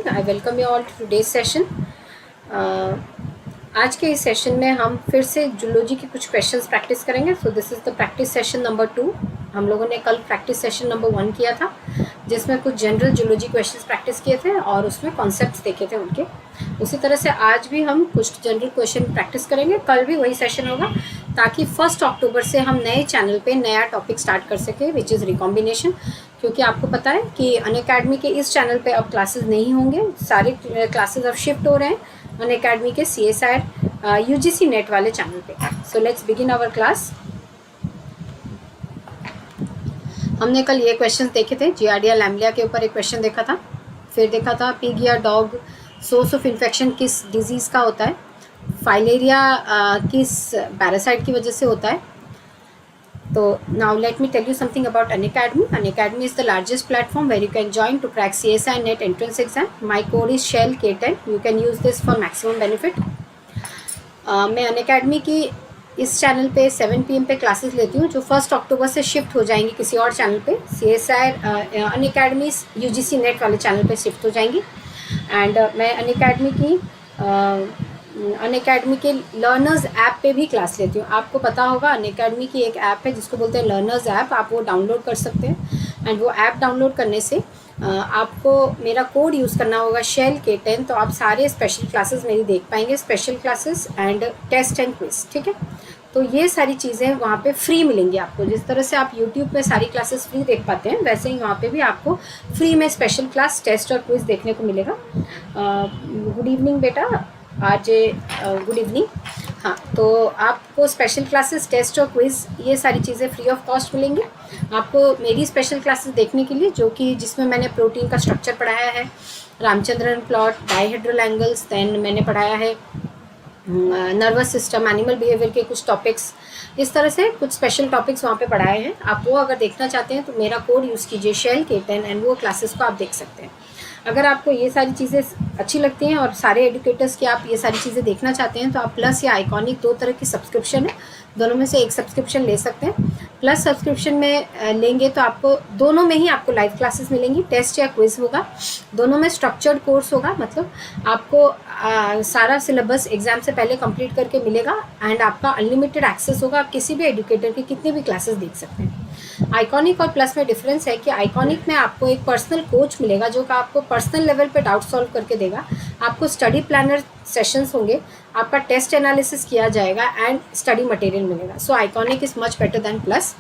Morning. I welcome you all to today's session. आज के इस सेशन में हम फिर से जूलॉजी के कुछ क्वेश्चंस प्रैक्टिस करेंगे। So this is the practice session number 2। हम लोगों ने कल प्रैक्टिस सेशन नंबर 1 किया था, जिसमें कुछ जनरल जूलॉजी क्वेश्चंस प्रैक्टिस किए थे और उसमें कॉन्सेप्ट्स देखे थे उनके। उसी तरह से आज भी हम कुछ जनरल क्वेश्चन प्रैक्टिस करेंगे। कल भी वही सेशन होगा ताकि 1 अक्टूबर से हम नए चैनल पे नया टॉपिक स्टार्ट कर सकें, विच इज़ रिकॉम्बिनेशन। क्योंकि आपको पता है कि अनअकैडमी के इस चैनल पे अब क्लासेस नहीं होंगे, सारे क्लासेस अब शिफ्ट हो रहे हैं अनअकैडमी के CSIR UGC नेट वाले चैनल पे। So let's begin our class. हमने कल ये क्वेश्चन देखे थे, जियार्डिया लैम्बलिया के ऊपर एक क्वेश्चन देखा था, फिर देखा था पिग या डॉग सोर्स ऑफ इन्फेक्शन किस डिजीज़ का होता है, फाइलेरिया किस पैरासाइट की वजह से होता है। So now let me tell you something about Unacademy. Unacademy is the largest platform where you can join to crack CSI NET entrance exam. My code is Shell K10. You can use this for maximum benefit. मैं Unacademy की इस channel पे 7 PM पे classes लेती हूँ, जो 1 October से shift हो जाएंगी किसी और चैनल पे, CSI Unacademy UGC नेट वाले चैनल पे शिफ्ट हो जाएंगी। एंड मैं अनअकैडमी के लर्नर्स ऐप पे भी क्लास लेती हूँ। आपको पता होगा अनअकैडमी की एक ऐप है जिसको बोलते हैं लर्नर्स ऐप, आप वो डाउनलोड कर सकते हैं। एंड वो ऐप डाउनलोड करने से आपको मेरा कोड यूज़ करना होगा शेल K10, तो आप सारे स्पेशल क्लासेस मेरी देख पाएंगे, special classes and test and quiz. ठीक है, तो ये सारी चीज़ें वहाँ पे फ्री मिलेंगी आपको। जिस तरह से आप यूट्यूब पे सारी क्लासेस फ्री देख पाते हैं, वैसे ही वहाँ पे भी आपको फ्री में स्पेशल क्लास, टेस्ट और क्विज देखने को मिलेगा। गुड इवनिंग बेटा, आज गुड इवनिंग। हाँ, तो आपको स्पेशल क्लासेस, टेस्ट और क्विज़, ये सारी चीज़ें फ्री ऑफ कॉस्ट मिलेंगी आपको मेरी स्पेशल क्लासेस देखने के लिए, जो कि जिसमें मैंने प्रोटीन का स्ट्रक्चर पढ़ाया है, Ramachandran plot, dihedral angles, then मैंने पढ़ाया है नर्वस सिस्टम, एनिमल बिहेवियर के कुछ टॉपिक्स, इस तरह से कुछ स्पेशल टॉपिक्स वहाँ पे पढ़ाए हैं। आप वो अगर देखना चाहते हैं तो मेरा कोड यूज़ कीजिए शेल K10 एंड वो क्लासेस को आप देख सकते हैं। अगर आपको ये सारी चीज़ें अच्छी लगती हैं और सारे एडुकेटर्स की आप ये सारी चीज़ें देखना चाहते हैं, तो आप प्लस या आइकॉनिक 2 तरह की सब्सक्रिप्शन है, दोनों में से एक सब्सक्रिप्शन ले सकते हैं। प्लस सब्सक्रिप्शन में लेंगे तो आपको दोनों में ही आपको लाइव क्लासेस मिलेंगी, टेस्ट या क्विज होगा, दोनों में स्ट्रक्चर्ड कोर्स होगा, मतलब आपको सारा सिलेबस एग्जाम से पहले कंप्लीट करके मिलेगा एंड आपका अनलिमिटेड एक्सेस होगा, आप किसी भी एडुकेटर की कितनी भी क्लासेस देख सकते हैं। आइकॉनिक और प्लस में डिफरेंस है कि आइकॉनिक में आपको एक पर्सनल कोच मिलेगा जो कि आपको पर्सनल लेवल पे डाउट सॉल्व करके देगा, आपको स्टडी प्लानर सेशंस होंगे, आपका टेस्ट एनालिसिस किया जाएगा एंड स्टडी मटेरियल मिलेगा। सो iconic is much better than plus.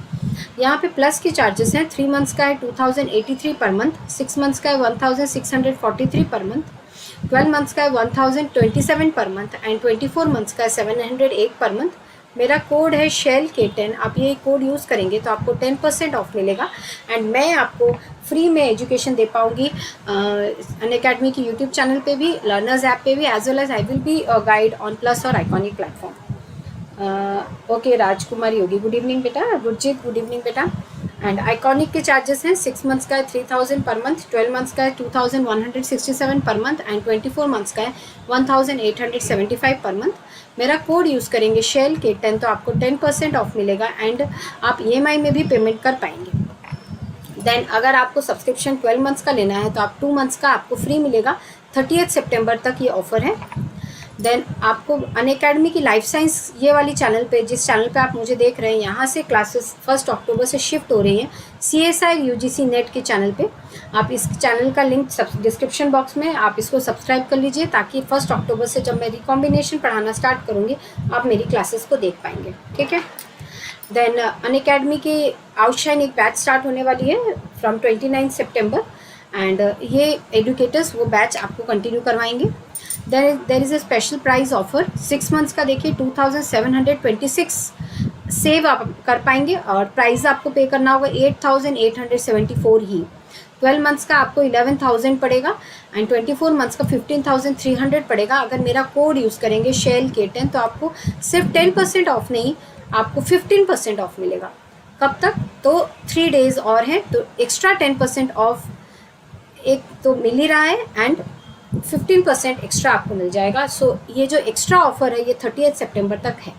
यहाँ पे प्लस की चार्जेस हैं, 3 मंथ्स का है 2083 पर मंथ, 6 मंथ्स का है 1643 पर मंथ, 12 मंथ्स का है 1027 पर मंथ एंड 24 मंथ्स का है 708 पर मंथ। मेरा कोड है शेल K10, आप ये कोड यूज़ करेंगे तो आपको 10% ऑफ मिलेगा एंड मैं आपको फ्री में एजुकेशन दे पाऊँगी अनअकैडमी की यूट्यूब चैनल पे भी, लर्नर्स ऐप पे भी, as well as I will be guide on plus और आइकॉनिक प्लेटफॉर्म। ओके, राजकुमारी होगी, गुड इवनिंग बेटा। गुरजीत, गुड इवनिंग बेटा। एंड आइकॉनिक के चार्जेस हैं, 6 मंथ्स का है 3000 पर मंथ, 12 मंथ्स का है 2167 पर मंथ एंड 24 मंथ्स का है 1875 पर मंथ। मेरा कोड यूज़ करेंगे शेल K10 तो आपको 10% ऑफ मिलेगा एंड आप EMI में भी पेमेंट कर पाएंगे। देन अगर आपको सब्सक्रिप्शन 12 मंथ्स का लेना है तो आप 2 मंथ्स का आपको फ्री मिलेगा, 30 सितंबर तक ये ऑफ़र है। देन आपको अनअकैडमी की लाइफ साइंस ये वाली चैनल पे, जिस चैनल पे आप मुझे देख रहे हैं, यहाँ से क्लासेस 1 अक्टूबर से शिफ्ट हो रही हैं CSI UGC नेट के चैनल पे। आप इस चैनल का लिंक डिस्क्रिप्शन बॉक्स में, आप इसको सब्सक्राइब कर लीजिए ताकि 1 अक्टूबर से जब मैं रिकॉम्बिनेशन पढ़ाना स्टार्ट करूँगी आप मेरी क्लासेस को देख पाएंगे। ठीक है, देन अनअकैडमी की आउटशाइन एक बैच स्टार्ट होने वाली है फ्रॉम 29 सितंबर एंड ये एडुकेटर्स वो बैच आपको कंटिन्यू करवाएंगे। There is a special price offer, 6 months का देखिए 2726 सेव आप कर पाएंगे और प्राइस आपको पे करना होगा 8874 ही। 12 मंथ्स का आपको 11,000 पड़ेगा एंड 24 मंथ्स का 15,300 पड़ेगा। अगर मेरा कोड यूज़ करेंगे शेल K10 तो आपको सिर्फ 10% ऑफ नहीं, आपको 15% ऑफ मिलेगा। कब तक? तो 3 डेज़ और हैं, तो एक्स्ट्रा 10% ऑफ एक तो मिल ही रहा है एंड 15% एक्स्ट्रा आपको मिल जाएगा। सो ये जो एक्स्ट्रा ऑफर है ये 30 सितंबर तक है।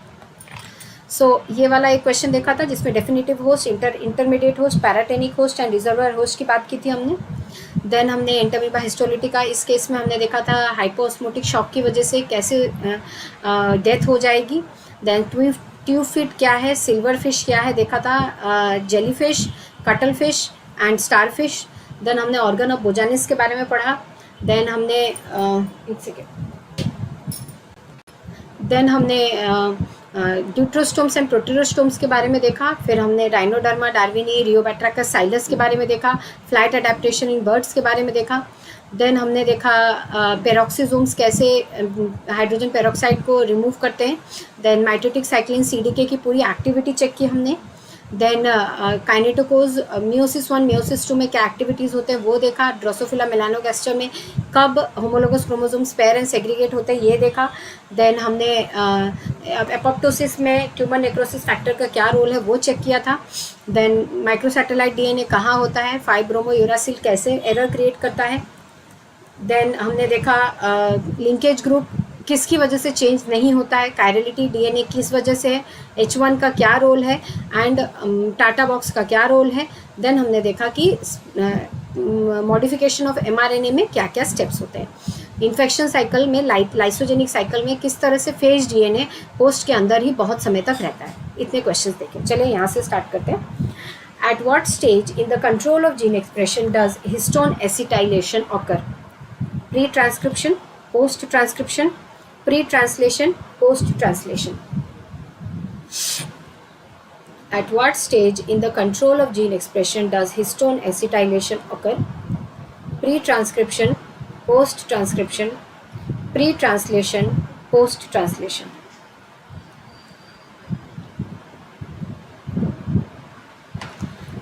ये वाला एक क्वेश्चन देखा था जिसमें definitive host, intermediate host, paratenic host and reservoir host की बात की थी हमने। देन हमने एंटामीबा हिस्टोलिटिका, इस केस में हमने देखा था हाइपोस्मोटिक शॉक की वजह से कैसे डेथ हो जाएगी। देन ट्यूब फिट क्या है, सिल्वर फिश क्या है देखा था, jelly fish, cuttle fish and star fish. Then हमने ऑर्गन ऑफ बोजानिस के बारे में पढ़ा। देन हमने ड्यूट्रोस्टोम्स एंड प्रोटेरोस्टोम्स के बारे में देखा। फिर हमने राइनोडर्मा डार्विनी, रियोबैट्राकस साइलस के बारे में देखा। फ्लाइट अडेप्टेशन इन बर्ड्स के बारे में देखा। देन हमने देखा पेरोक्सिसोम्स कैसे हाइड्रोजन पेरोक्साइड को रिमूव करते हैं। देन माइटोटिक साइक्लिन सीडीके की पूरी एक्टिविटी चेक की हमने। देन काइनेटोकोज मियोसिस 1 मियोसिस 2 में क्या एक्टिविटीज़ होते हैं वो देखा। ड्रोसोफिला मेलानोगैस्टर में कब homologous chromosomes pair and segregate होते हैं ये देखा। देन हमने एपोप्टोसिस में ट्यूमर नेक्रोसिस फैक्टर का क्या रोल है वो चेक किया था। देन माइक्रोसैटेलाइट डीएनए कहाँ होता है, 5 ब्रोमो यूरासिल कैसे एरर क्रिएट करता है। देन हमने देखा लिंकेज ग्रुप किसकी वजह से चेंज नहीं होता है, कायरलिटी डीएनए किस वजह से है, H1 का क्या रोल है एंड टाटा बॉक्स का क्या रोल है। देन हमने देखा कि मॉडिफिकेशन ऑफ एमआरएनए में क्या क्या स्टेप्स होते हैं। इन्फेक्शन साइकिल में लाइसोजेनिक साइकिल में किस तरह से फेज डीएनए होस्ट के अंदर ही बहुत समय तक रहता है। इतने क्वेश्चंस देखें। चलिए यहाँ से स्टार्ट करते हैं। At what stage in the control of gene expression does histone acetylation occur? Pre transcription, post transcription, pre-translation, post-translation. At what stage in the control of gene expression does histone acetylation occur? Pre-transcription, post-transcription, pre-translation, post-translation.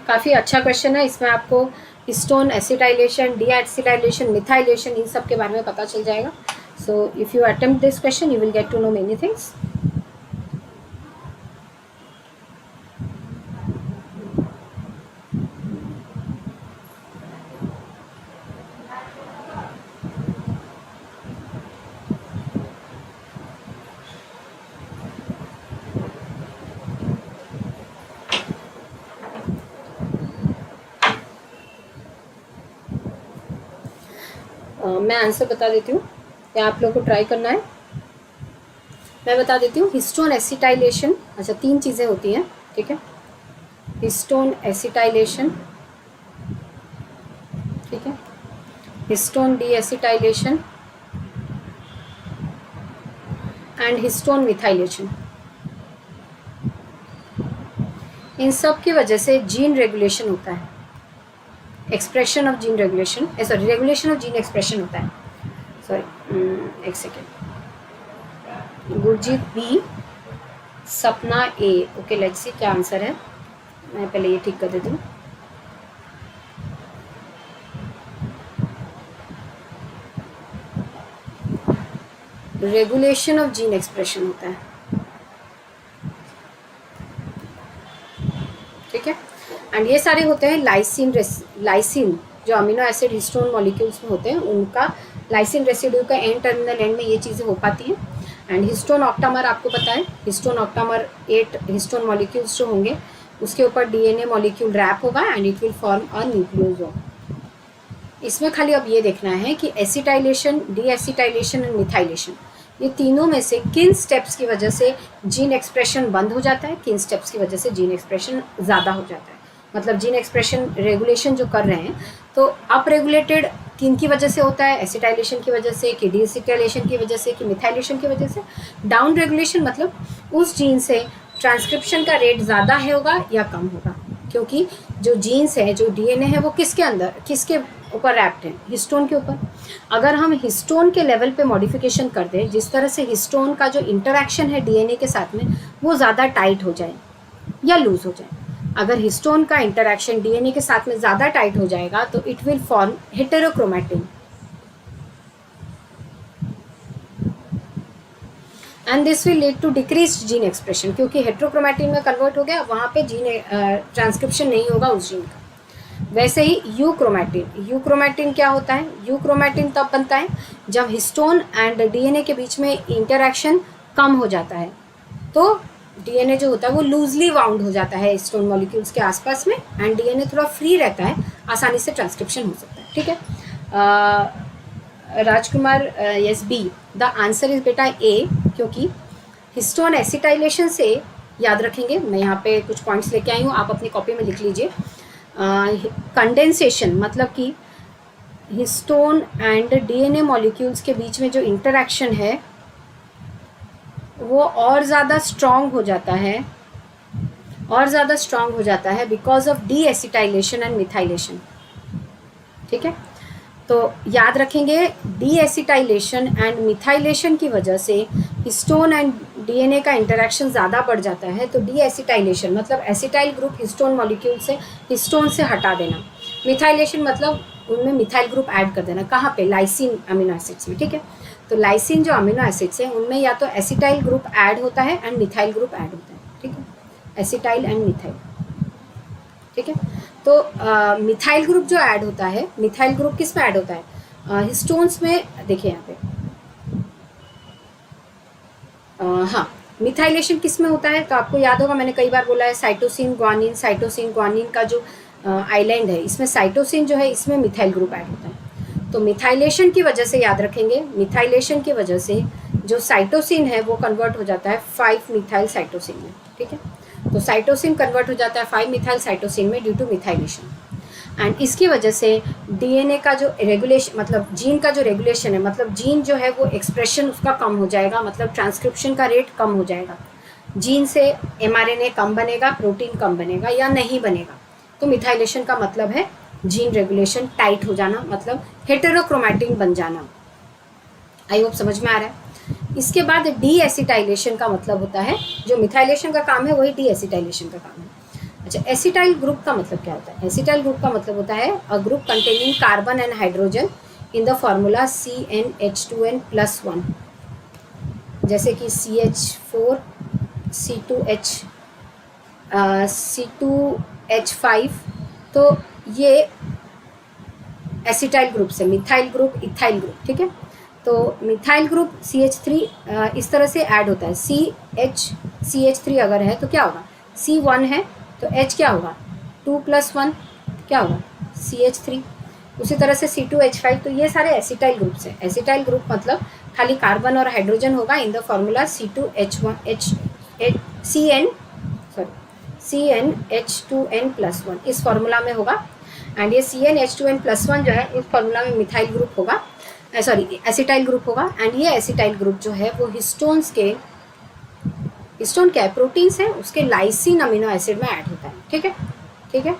काफ़ी अच्छा question है। इसमें आपको histone acetylation, D-acetylation, methylation इन सब के बारे में पता चल जाएगा। So if you attempt this question, you will get to know many things. मैं आंसर बता देती हूँ या आप लोग को ट्राई करना है। मैं बता देती हूँ। हिस्टोन एसिटाइलेशन, अच्छा 3 चीज़ें होती हैं, ठीक है। हिस्टोन एसिटाइलेशन, ठीक है, histone deacetylation and histone methylation. इन सब की वजह से जीन रेगुलेशन होता है, expression of gene regulation, sorry regulation of gene expression होता है। सॉरी एक सेकेंड। गुरजीत बी, सपना ए। ओके लेट्स सी क्या आंसर है। मैं पहले ये ठीक कर देती हूँ। रेगुलेशन ऑफ जीन एक्सप्रेशन होता है, ठीक है। एंड ये सारे होते हैं लाइसिन जो अमीनो एसिड हिस्टोन मॉलिक्यूल्स में होते हैं, उनका लाइसिन रेसिड्यू का एंड टर्मिनल एंड में ये चीज़ें हो पाती हैं। एंड हिस्टोन ऑक्टामर आपको पता है, हिस्टोन ऑक्टामर 8 हिस्टोन मॉलिक्यूल्स जो होंगे उसके ऊपर डीएनए मॉलिक्यूल रैप होगा and it will form a nucleosome. इसमें खाली अब ये देखना है कि acetylation, D acetylation and methylation, ये तीनों में से किन स्टेप्स की वजह से जीन एक्सप्रेशन बंद हो जाता है, किन स्टेप्स की वजह से जीन एक्सप्रेशन ज़्यादा हो जाता है। मतलब जीन एक्सप्रेशन रेगुलेशन जो कर रहे हैं तो अप रेगुलेटेड किन की वजह से होता है, एसिटाइलेशन की वजह से, कि डी एसिटाइलेशन की वजह से, कि मिथाइलेशन की वजह से। डाउन रेगुलेशन मतलब उस जीन से ट्रांसक्रिप्शन का रेट ज़्यादा है होगा या कम होगा, क्योंकि जो जीन्स है, जो डीएनए है, वो किसके अंदर, किसके ऊपर रैप्ड है, हिस्टोन के ऊपर। अगर हम हिस्टोन के लेवल पे मॉडिफिकेशन कर दें, जिस तरह से हिस्टोन का जो इंटरेक्शन है डीएनए के साथ में वो ज़्यादा टाइट हो जाए या लूज हो जाए, अगर हिस्टोन का इंटरेक्शन डीएनए के साथ में ज़्यादा टाइट हो जाएगा तो it will form heterochromatin and this will lead to decreased gene expression, क्योंकि हेटेरोक्रोमैटिन में कन्वर्ट हो गया, वहाँ पे जीन ट्रांसक्रिप्शन नहीं होगा उस जीन का। वैसे ही यूक्रोमैटिन क्या होता है, यूक्रोमैटिन तब बनता है जब हिस्टोन एंड डीएनए के बीच में इंटरेक्शन कम हो जाता है, तो डीएनए जो होता है वो लूजली बाउंड हो जाता है हिस्टोन मॉलिक्यूल्स के आसपास में, एंड डीएनए थोड़ा फ्री रहता है, आसानी से ट्रांसक्रिप्शन हो सकता है। ठीक है, Rajkumar, yes B, the answer is बेटा ए, क्योंकि हिस्टोन एसिटाइलेशन से याद रखेंगे, मैं यहाँ पे कुछ पॉइंट्स लेके आई हूँ, आप अपनी कॉपी में लिख लीजिए। कंडेंसेशन मतलब कि हिस्टोन एंड डीएनए मॉलिक्यूल्स के बीच में जो इंटरेक्शन है वो और ज़्यादा स्ट्रॉन्ग हो जाता है, और ज़्यादा स्ट्रॉन्ग हो जाता है because of D acetylation and methylation. ठीक है, तो याद रखेंगे डी एसिटाइलेशन एंड मिथाइलेशन की वजह से हिस्टोन एंड डीएनए का इंटरेक्शन ज़्यादा बढ़ जाता है। तो डी एसिटाइलेशन मतलब एसिटाइल ग्रुप हिस्टोन मॉलिक्यूल से, हिस्टोन से हटा देना। मिथाइलेशन मतलब उनमें मिथाइल ग्रुप ऐड कर देना। कहाँ पे? लाइसिन अमीनो एसिड्स में। ठीक है, तो लाइसिन जो अमीनो एसिड्स हैं उनमें या तो एसिटाइल ग्रुप ऐड होता है एंड मिथाइल ग्रुप ऐड होता है। ठीक है, एसिटाइल एंड मिथाइल। ठीक है, तो मिथाइल ग्रुप जो ऐड होता है, मिथाइल ग्रुप किस में ऐड होता है? हिस्टोन्स में। देखिए यहाँ पे हाँ, मिथाइलेशन किस में होता है? तो आपको याद होगा मैंने कई बार बोला है साइटोसिन ग्वानिन, साइटोसिन ग्वानिन का जो आइलैंड है इसमें साइटोसिन जो है इसमें मिथाइल ग्रुप ऐड होता है। तो मिथाइलेशन की वजह से याद रखेंगे, मिथाइलेशन की वजह से जो साइटोसिन है वो कन्वर्ट हो जाता है 5 मिथाइल साइटोसिन में। ठीक है, तो साइटोसिन कन्वर्ट हो जाता है 5 मिथाइल साइटोसिन में ड्यू टू मिथाइलेशन, एंड इसकी वजह से डीएनए का जो रेगुलेशन मतलब जीन का जो रेगुलेशन है, मतलब जीन जो है वो एक्सप्रेशन उसका कम हो जाएगा, मतलब ट्रांसक्रिप्शन का रेट कम हो जाएगा। जीन से एमआरएनए कम बनेगा, प्रोटीन कम बनेगा या नहीं बनेगा। तो मिथाइलेशन का मतलब है जीन रेगुलेशन टाइट हो जाना, मतलब हेटेरोक्रोमैटिन बन जाना। आई होप समझ में आ रहा है। इसके बाद डी एसिटाइलेशन का मतलब होता है, जो मिथाइलेशन का काम है वही डी एसिटाइलेशन का काम है। अच्छा, एसिटाइल ग्रुप का मतलब क्या होता है? एसिटाइल ग्रुप का मतलब होता है a group containing carbon and hydrogen in the formula CnH2n+1, जैसे कि CH4, C2H, C2H5। तो ये एसिटाइल ग्रुप से, मिथाइल ग्रुप, इथाइल ग्रुप। ठीक है, तो मिथाइल ग्रुप CH3 इस तरह से ऐड होता है। CH3 अगर है तो क्या होगा? C1 है तो H क्या होगा? 2+1 क्या होगा? CH3। उसी तरह से C2H5। तो ये सारे एसिटाइल ग्रुप्स हैं। एसिटाइल ग्रुप मतलब खाली कार्बन और हाइड्रोजन होगा इन द फॉर्मूला CnH2n+1, इस फॉर्मूला में होगा। एंड ये CnH2n+1 जो है इस फॉर्मूला में मिथाइल ग्रुप होगा, सॉरी एसिटाइल ग्रुप होगा। एंड ये एसिटाइल ग्रुप जो है वो हिस्टोन्स के, हिस्टोन क्या है? प्रोटीन्स है, उसके लाइसिन अमीनो एसिड में ऐड होता है। ठीक है, ठीक है।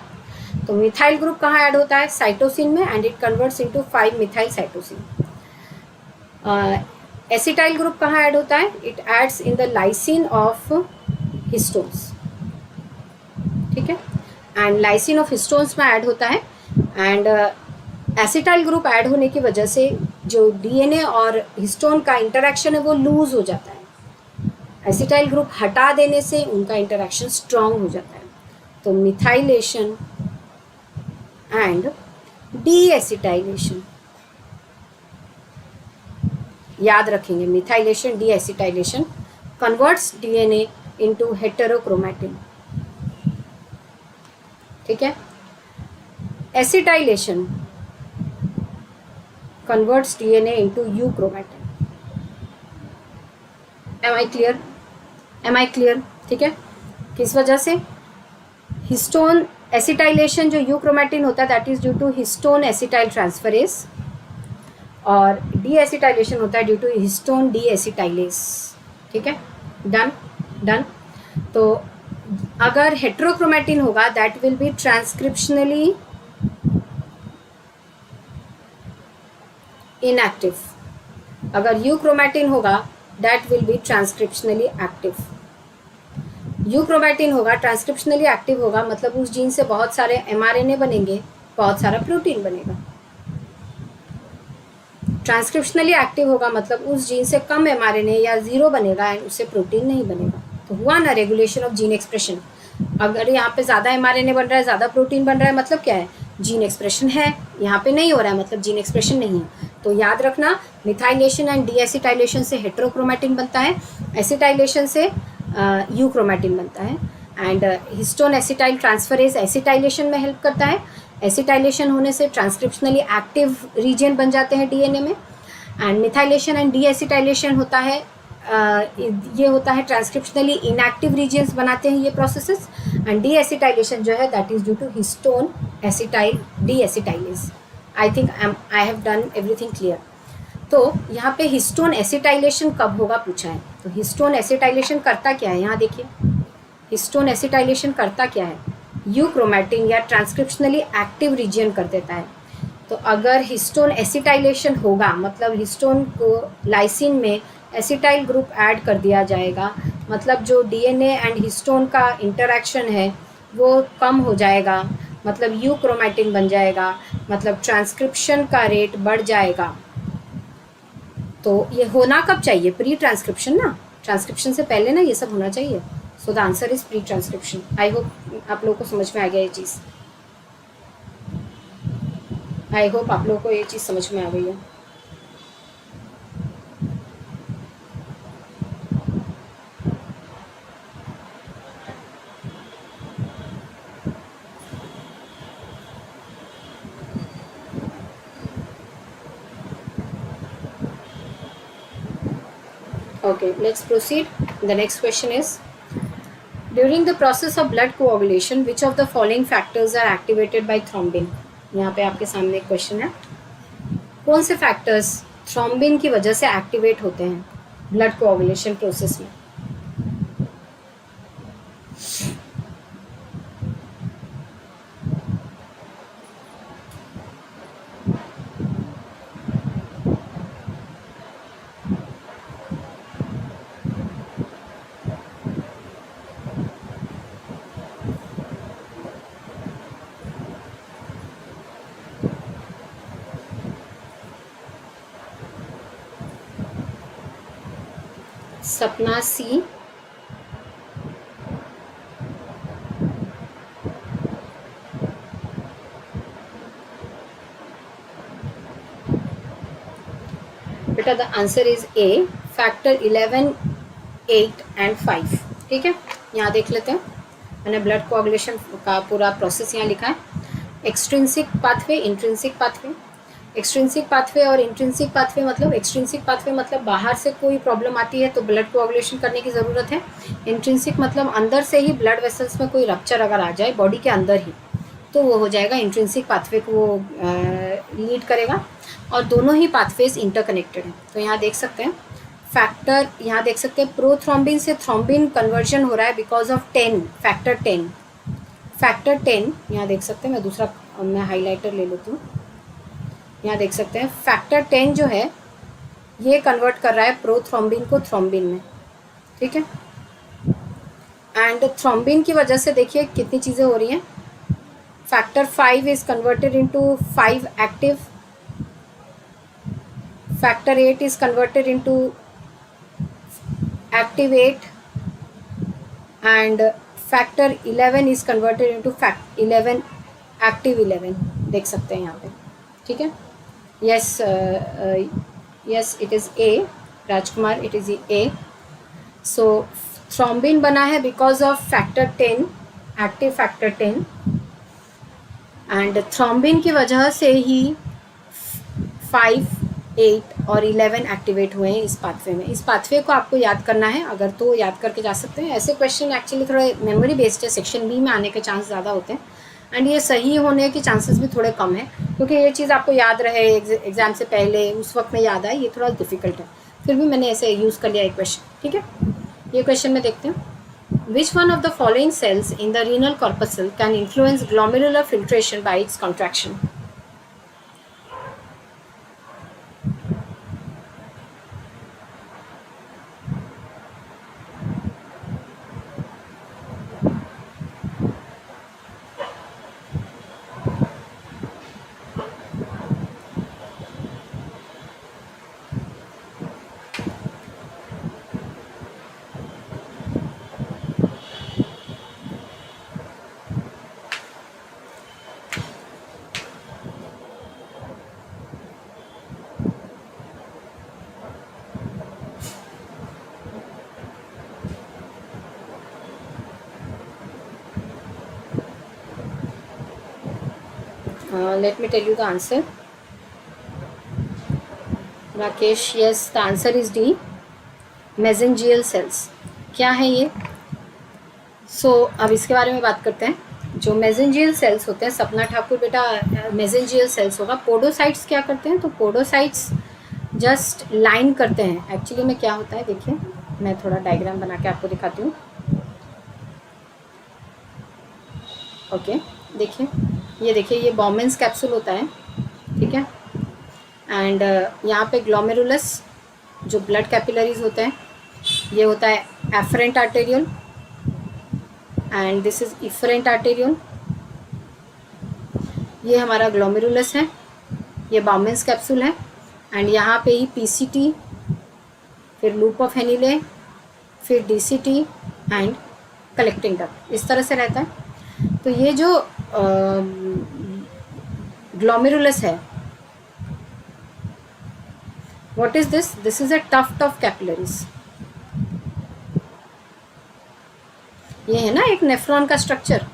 तो मिथाइल ग्रुप कहाँ ऐड होता है? साइटोसिन में, and it converts into 5 methyl cytosine. Acetyl group कहाँ ऐड होता है? It adds in the lysine of histones. ठीक है, एंड लाइसिन ऑफ हिस्टोन्स में ऐड होता है। एंड एसिटाइल ग्रुप ऐड होने की वजह से जो डीएनए और हिस्टोन का इंटरेक्शन है वो लूज हो जाता है। एसिटाइल ग्रुप हटा देने से उनका इंटरेक्शन स्ट्रॉन्ग हो जाता है। तो मिथाइलेशन एंड डी एसिटाइलेशन, याद रखेंगे, methylation, D acetylation converts DNA into heterochromatin. ठीक है, acetylation converts DNA into euchromatin. Am I clear? Am I clear? ठीक है, किस वजह से? हिस्टोन एसिटाइलेशन जो यूक्रोमैटिन होता है that is due to histone acetyl transferase, और डी एसिटाइलेशन होता है due to histone deacetylase. ठीक है, डन डन। तो अगर हेट्रोक्रोमैटिन होगा that will be transcriptionally inactive. अगर यूक्रोमैटिन होगा that will be transcriptionally active. Euchromatin होगा ट्रांसक्रिप्शनली एक्टिव होगा, मतलब उस जीन से बहुत सारे एमआरएनए बनेंगे, बहुत सारा प्रोटीन बनेगा। ट्रांसक्रिप्शनली एक्टिव होगा मतलब उस जीन से कम एमआरएनए या 0 बनेगा एंड उससे प्रोटीन नहीं बनेगा। तो हुआ ना रेगुलेशन ऑफ जीन एक्सप्रेशन। अगर यहाँ पे ज़्यादा एमआरएनए बन रहा है, ज़्यादा प्रोटीन बन रहा है, मतलब क्या है? जीन एक्सप्रेशन है। यहाँ पे नहीं हो रहा है मतलब जीन एक्सप्रेशन नहीं है। तो याद रखना, मिथाइलेशन एंड डीएसिटाइलेशन से हेट्रोक्रोमैटिन बनता है, एसिटाइलेशन से यूक्रोमैटिन बनता है। And histone acetyl transferase acetylation में हेल्प करता है। एसिटाइलेशन होने से ट्रांसक्रिप्शनली एक्टिव रीजन बन जाते हैं डीएनए में। And methylation and D acetylation होता है, ये होता है ट्रांसक्रिप्शनली इनएक्टिव रीजन्स बनाते हैं ये प्रोसेसेस। एंड डी एसिटाइलेशन जो है that is due to histone acetyl deacetylase. I think I have done everything clear. तो यहाँ पे हिस्टोन एसिटाइलेशन कब होगा पूछा है। तो हिस्टोन एसिटाइलेशन करता क्या है, यहाँ देखिए हिस्टोन एसिटाइलेशन करता क्या है, यूक्रोमैटिन या ट्रांसक्रिप्शनली एक्टिव रीजन कर देता है। तो अगर हिस्टोन एसिटाइलेशन होगा मतलब हिस्टोन को लाइसिन में एसिटाइल ग्रुप ऐड कर दिया जाएगा, मतलब जो डीएनए एंड हिस्टोन का इंटरैक्शन है वो कम हो जाएगा, मतलब यूक्रोमैटिन बन जाएगा, मतलब ट्रांसक्रिप्शन का रेट बढ़ जाएगा। तो ये होना कब चाहिए, प्री ट्रांसक्रिप्शन ना, ट्रांसक्रिप्शन से पहले ना ये सब होना चाहिए। So the answer is pre transcription. I hope आप लोगों को समझ में आ गया ये चीज़, आई होप आप लोगों को ये चीज़ समझ में आ गई है। Okay, let's proceed. The next question is, during the process of blood coagulation, which of the following factors are activated by thrombin? यहाँ पे आपके सामने एक क्वेश्चन है, कौन से फैक्टर्स थ्रोम्बिन की वजह से एक्टिवेट होते हैं ब्लड कोआगुलेशन प्रोसेस में। सपना सी, बेटा the answer is a, factor 11, 8 and 5। ठीक है, यहाँ देख लेते हैं, मैंने ब्लड कोआगुलेशन का पूरा प्रोसेस यहाँ लिखा है। Extrinsic pathway, intrinsic pathway. Extrinsic pathway और इंट्रिंसिक पाथवे मतलब, एक्सट्रिंसिक पाथवे मतलब बाहर से कोई प्रॉब्लम आती है तो ब्लड कोआगुलेशन करने की ज़रूरत है। इंट्रिंसिक मतलब अंदर से ही ब्लड वेसल्स में कोई रप्चर अगर आ जाए बॉडी के अंदर ही, तो वो हो जाएगा इंट्रिंसिक पाथवे को वो लीड करेगा। और दोनों ही पाथवेज इंटरकनेक्टेड हैं। तो यहाँ देख सकते हैं फैक्टर, यहाँ देख सकते हैं प्रोथ्रोम्बिन से थ्रोम्बिन कन्वर्जन हो रहा है बिकॉज ऑफ 10, फैक्टर 10। फैक्टर 10 यहाँ देख सकते हैं, मैं दूसरा मैं हाईलाइटर ले लेती हूँ। यहाँ देख सकते हैं फैक्टर 10 जो है ये कन्वर्ट कर रहा है प्रोथ्रोम्बिन को थ्रोम्बिन में। ठीक है, एंड थ्रोम्बिन की वजह से देखिए कितनी चीज़ें हो रही हैं। Factor 5 is converted into 5 active, factor 8 is converted into active 8 and factor 11 is converted into 11 active 11। देख सकते हैं यहाँ पे। ठीक है, yes it is A, Rajkumar it is A। so thrombin बना है because of factor 10, active factor 10, and thrombin की वजह से ही 5, 8 और 11 एक्टिवेट हुए हैं इस पाथवे में। इस पाथवे को आपको याद करना है, अगर तो याद करके जा सकते हैं। ऐसे क्वेश्चन एक्चुअली थोड़े मेमोरी बेस्ड है, सेक्शन बी में आने के चांस ज़्यादा होते हैं, एंड ये सही होने के चांसेस भी थोड़े कम है, क्योंकि ये चीज़ आपको याद रहे एग्ज़ाम से पहले उस वक्त में याद आए, ये थोड़ा डिफिकल्ट है। फिर भी मैंने ऐसे यूज़ कर लिया एक क्वेश्चन। ठीक है, ये क्वेश्चन में देखते हैं, which one of the following cells in the renal corpuscle can influence glomerular filtration by its contraction. Let me tell you the answer. Rakesh, yes, the answer is D, mesangial cells. क्या है ये? अब इसके बारे में बात करते हैं. जो मेसेंजियल सेल्स होते हैं, सपना ठाकुर बेटा, मेसेंजियल सेल्स होगा. पोडोसाइट्स क्या करते हैं? तो पोडोसाइट्स जस्ट लाइन करते हैं. एक्चुअली में क्या होता है, देखिए मैं थोड़ा डायग्राम बना के आपको दिखाती हूँ. ओके, देखिए, ये देखिए, ये बॉमेंस कैप्सूल होता है, ठीक है. एंड यहाँ पे ग्लोमेरुलस, जो ब्लड कैपिलरीज होते हैं, ये होता है afferent arteriole, and this is efferent arteriole. ये हमारा ग्लोमेरुलस है, ये बॉमेंस कैप्सूल है. एंड यहाँ पे ही पीसीटी, फिर लूप ऑफ हेनिले, फिर डीसीटी एंड कलेक्टिंग डक्ट, इस तरह से रहता है. तो ये जो ग्लोमेरुलस है, what is this? This is a tuft of capillaries. ये है ना एक नेफ्रॉन का स्ट्रक्चर.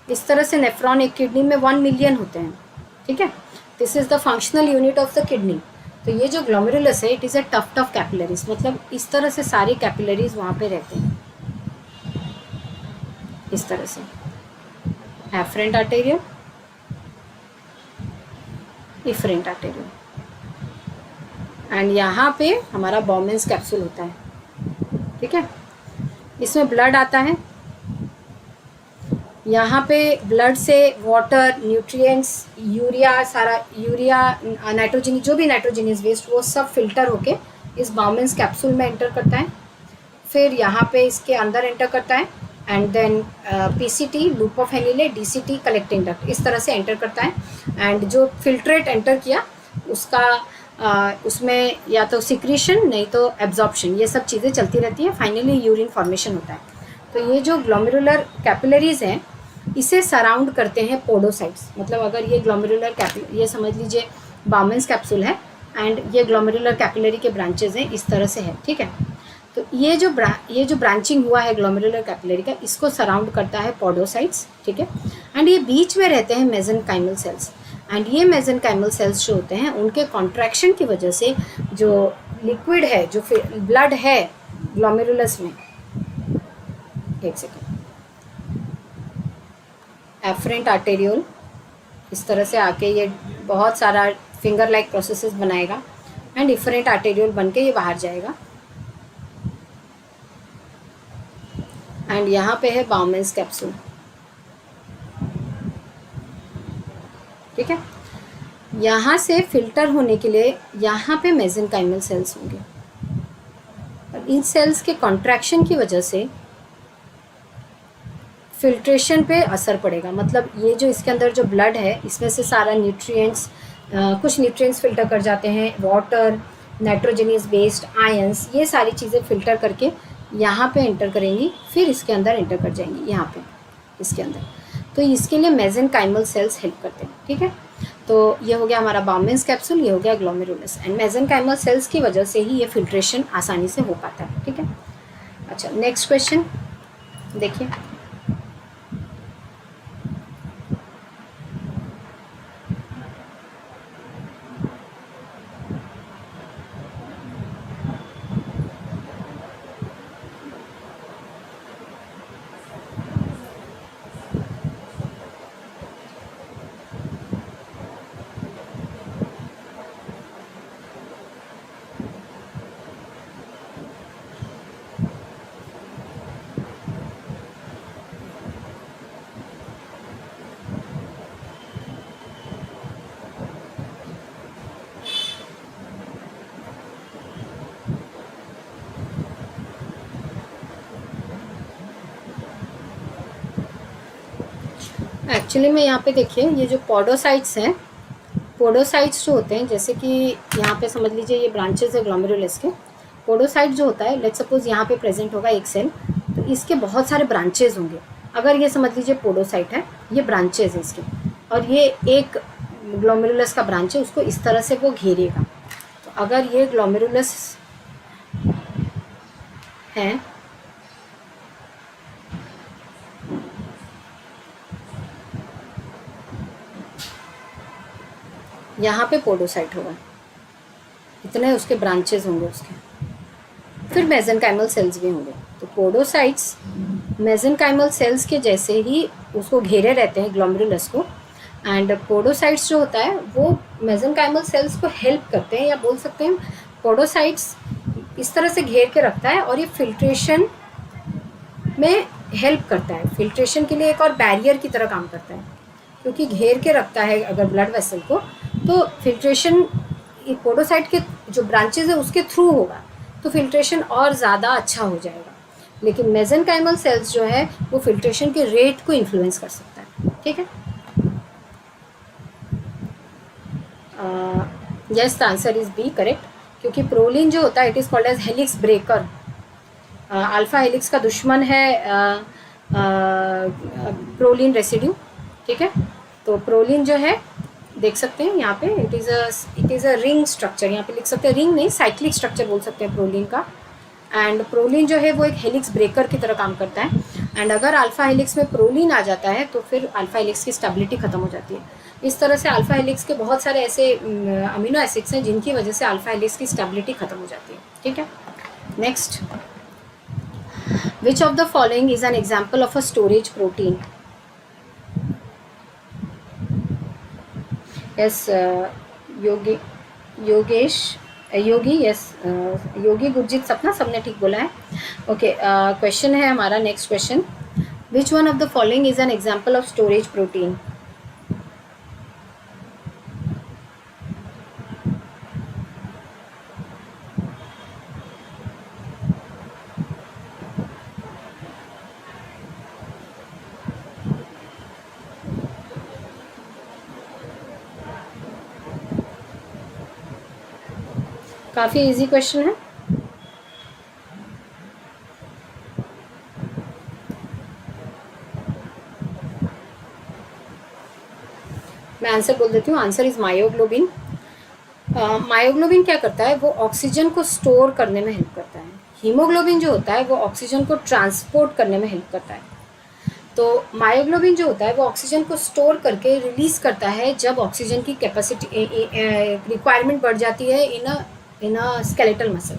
इस तरह से नेफ्रॉन एक किडनी में 1 मिलियन होते हैं, ठीक है. This is the functional unit of the kidney. तो ये जो ग्लोमेरुलस है, it is a tuft of capillaries, मतलब इस तरह से सारी कैपिलरीज वहाँ पे रहते हैं, इस तरह से. Afferent arteriole, efferent arteriole, and यहाँ पे हमारा बॉमेंस कैप्सूल होता है, ठीक है. इसमें ब्लड आता है. यहाँ पे ब्लड से वाटर, न्यूट्रिएंट्स, यूरिया, सारा यूरिया, नाइट्रोजन, जो भी नाइट्रोजनियस वेस्ट, वो सब फिल्टर होके इस बॉमेंस कैप्सूल में एंटर करता है. फिर यहाँ पे इसके अंदर एंटर करता है. And then PCT, loop of Henle, DCT, collecting duct, इस तरह से एंटर करता है. एंड जो फिल्ट्रेट एंटर किया उसका उसमें या तो सिक्रीशन, नहीं तो एब्जॉर्प्शन, ये सब चीज़ें चलती रहती है. फाइनली यूरिन फॉर्मेशन होता है. तो ये जो ग्लोमेरुलर कैपिलरीज हैं, इसे सराउंड करते हैं पोडोसाइट्स. मतलब अगर ये ग्लोमेरुलर कैपिलरी, ये समझ लीजिए बॉमेंस कैप्सूल है, एंड ये ग्लोमेरुलर कैपिलरी के ब्रांचेज हैं, इस तरह से है, ठीक है. तो ये जो ब्रांचिंग हुआ है ग्लोमेरुलर कैपिलरी का, इसको सराउंड करता है पोडोसाइट्स, ठीक है. एंड ये बीच में रहते हैं मेसेनकाइमल सेल्स. एंड ये मेसेनकाइमल सेल्स जो होते हैं, उनके कॉन्ट्रैक्शन की वजह से जो लिक्विड है, जो ब्लड है ग्लोमेरुलस में, एक सेकेंड, एफरेंट आर्टेरियल, इस तरह से आके ये बहुत सारा फिंगर लाइक प्रोसेसेस बनाएगा. एंड इफरेंट आर्टेरियल बन के ये बाहर जाएगा. एंड यहाँ पे है बॉमेंस कैप्सूल, ठीक है. यहाँ से फिल्टर होने के लिए यहाँ पे मेसेनकाइमल सेल्स होंगे, और इन सेल्स के कॉन्ट्रैक्शन की वजह से फिल्ट्रेशन पे असर पड़ेगा. मतलब ये जो इसके अंदर जो ब्लड है, इसमें से सारा न्यूट्रिएंट्स, कुछ न्यूट्रिएंट्स फिल्टर कर जाते हैं, वाटर, नाइट्रोजनियस वेस्ट, आयंस, ये सारी चीज़ें फिल्टर करके यहाँ पे एंटर करेंगी, फिर इसके अंदर एंटर कर जाएंगी, यहाँ पे इसके अंदर. तो इसके लिए मेसेनकाइमल सेल्स हेल्प करते हैं, ठीक है. तो ये हो गया हमारा बॉमेंस कैप्सूल, ये हो गया ग्लोमेरुलस. एंड मेसेनकाइमल सेल्स की वजह से ही ये फिल्ट्रेशन आसानी से हो पाता है, ठीक है. अच्छा, नेक्स्ट क्वेश्चन देखिए. एक्चुअली में यहाँ पे देखिए, ये जो पोडोसाइट्स हैं, पोडोसाइट्स जो होते हैं, जैसे कि यहाँ पे समझ लीजिए ये ब्रांचेस है ग्लोमेरुलस के. पोडोसाइट जो होता है, लेट्स सपोज यहाँ पे प्रेजेंट होगा एक सेल, तो इसके बहुत सारे ब्रांचेज होंगे. अगर ये समझ लीजिए पोडोसाइट है, ये ब्रांचेज है इसके, और ये एक ग्लोमेरुलस का ब्रांच है, उसको इस तरह से वो घेरेगा. तो अगर ये ग्लोमेरुलस है, यहाँ पे पोडोसाइट होगा, इतने उसके ब्रांचेज होंगे उसके। फिर मेसेनकाइमल सेल्स भी होंगे। तो पोडोसाइट्स मेसेनकाइमल सेल्स के जैसे ही उसको घेरे रहते हैं ग्लोमेरुलस को, एंड पोडोसाइट्स जो होता है वो मेसेनकाइमल सेल्स को हेल्प करते हैं, या बोल सकते हैं पोडोसाइट्स इस तरह से घेर के रखता है और ये फिल्ट्रेशन में हेल्प करता है। फिल्ट्रेशन के लिए एक और बैरियर की तरह काम करता है, क्योंकि घेर के रखता है अगर ब्लड वेसल को, तो फिल्ट्रेशन पोडोसाइट के जो ब्रांचेज है उसके थ्रू होगा, तो फिल्ट्रेशन और ज़्यादा अच्छा हो जाएगा। लेकिन मेसेनकाइमल सेल्स जो है वो फिल्ट्रेशन के रेट को इन्फ्लुएंस कर सकता है। ठीक है, yes the answer is B correct, क्योंकि प्रोलिन जो होता है it is called as helix breaker. Alpha helix का दुश्मन है प्रोलिन रेसिड्यू। ठीक है, तो प्रोलिन जो है देख सकते हैं यहाँ पे it is a ring structure, यहाँ पे लिख सकते हैं, रिंग नहीं साइक्लिक स्ट्रक्चर बोल सकते हैं प्रोलिन का। एंड प्रोलिन जो है वो एक हेलिक्स ब्रेकर की तरह काम करता है, एंड अगर अल्फा हेलिक्स में प्रोलिन आ जाता है तो फिर अल्फा हेलिक्स की स्टेबिलिटी ख़त्म हो जाती है। इस तरह से अल्फा हेलिक्स के बहुत सारे ऐसे अमीनो एसिड्स हैं जिनकी वजह से अल्फा हेलिक्स की स्टेबिलिटी ख़त्म हो जाती है। ठीक है, next, which of the following is an example of a storage protein? Yes Yogi yes Yogi Gurjeet Sapna, सबने ठीक बोला है। ओके, क्वेश्चन है हमारा next question, which one of the following is an example of storage protein? काफ़ी इजी क्वेश्चन है। मैं answer बोल देती हूँ, आंसर इज मायोग्लोबिन। मायोग्लोबिन क्या करता है, वो ऑक्सीजन को स्टोर करने में हेल्प करता है। हीमोग्लोबिन जो होता है वो ऑक्सीजन को ट्रांसपोर्ट करने में हेल्प करता है। तो मायोग्लोबिन जो होता है वो ऑक्सीजन को स्टोर करके रिलीज करता है जब ऑक्सीजन की कैपेसिटी रिक्वायरमेंट बढ़ जाती है इन अ स्केलेटल मसल।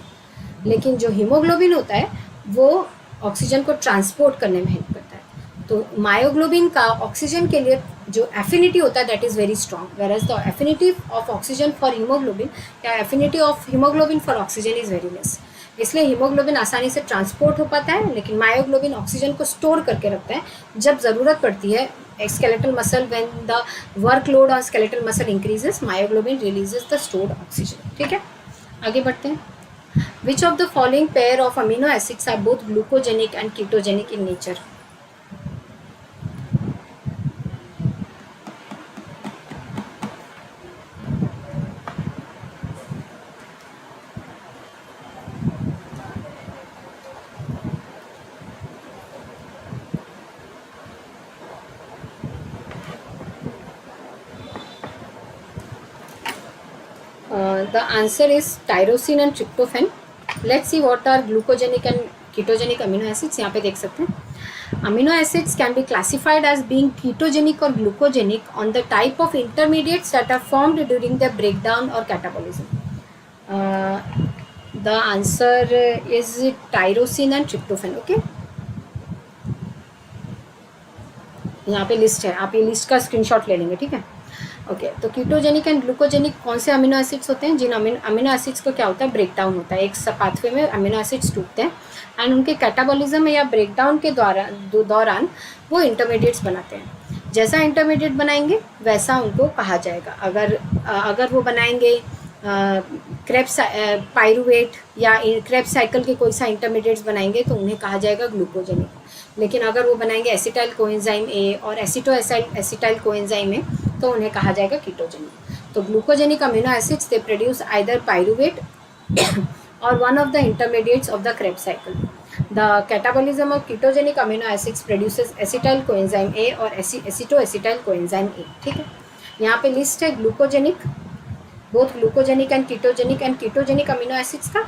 लेकिन जो हीमोग्लोबिन होता है वो ऑक्सीजन को ट्रांसपोर्ट करने में हेल्प करता है। तो मायोग्लोबिन का ऑक्सीजन के लिए जो एफिनिटी होता है that is very strong, whereas the affinity of oxygen for haemoglobin या affinity of haemoglobin for oxygen is very less. इसलिए हीमोग्लोबिन आसानी से ट्रांसपोर्ट हो पाता है, लेकिन मायोग्लोबिन ऑक्सीजन को स्टोर करके रखता है जब ज़रूरत पड़ती है। Skeletal muscle, when the workload on skeletal muscle increases, myoglobin releases the stored oxygen. ठीक है, आगे बढ़ते हैं। Which of the following pair of amino acids are both glucogenic and ketogenic in nature? The answer is tyrosine and tryptophan. Let's see what are glucogenic and ketogenic amino acids. यहाँ पे देख सकते हैं amino acids can be classified as being ketogenic or glucogenic on the type of intermediates that are formed during their breakdown or catabolism. The answer is tyrosine and tryptophan. Okay, यहाँ पे list है, आप ये list का screenshot ले लेंगे। ठीक है, ओके, तो कीटोजेनिक एंड ग्लूकोजेनिक कौन से अमीनो एसिड्स होते हैं? जिन अमीनो एसिड्स को क्या होता है, ब्रेकडाउन होता है, एक पाथवे में अमीनो एसिड्स टूटते हैं एंड उनके कैटाबॉलिज्म या ब्रेकडाउन के दौरान वो इंटरमीडिएट्स बनाते हैं। जैसा इंटरमीडिएट बनाएंगे वैसा उनको कहा जाएगा। अगर वो बनाएंगे क्रेब्स पाइरुवेट या क्रेब्स साइकिल के कोई सा इंटरमीडिएट्स बनाएंगे तो उन्हें कहा जाएगा ग्लूकोजेनिक। लेकिन अगर वो बनाएंगे एसिटाइल कोएंजाइम ए और एसिटाइल कोएंजाइम ए तो उन्हें कहा जाएगा कीटोजेनिक। तो glucogenic amino acids they produce either pyruvate और one of the intermediates of the Krebs cycle. The catabolism of ketogenic amino acids produces acetyl coenzyme A और acetoacetyl coenzyme A. ठीक है, यहाँ पे लिस्ट है glucogenic, both glucogenic and ketogenic amino acids का।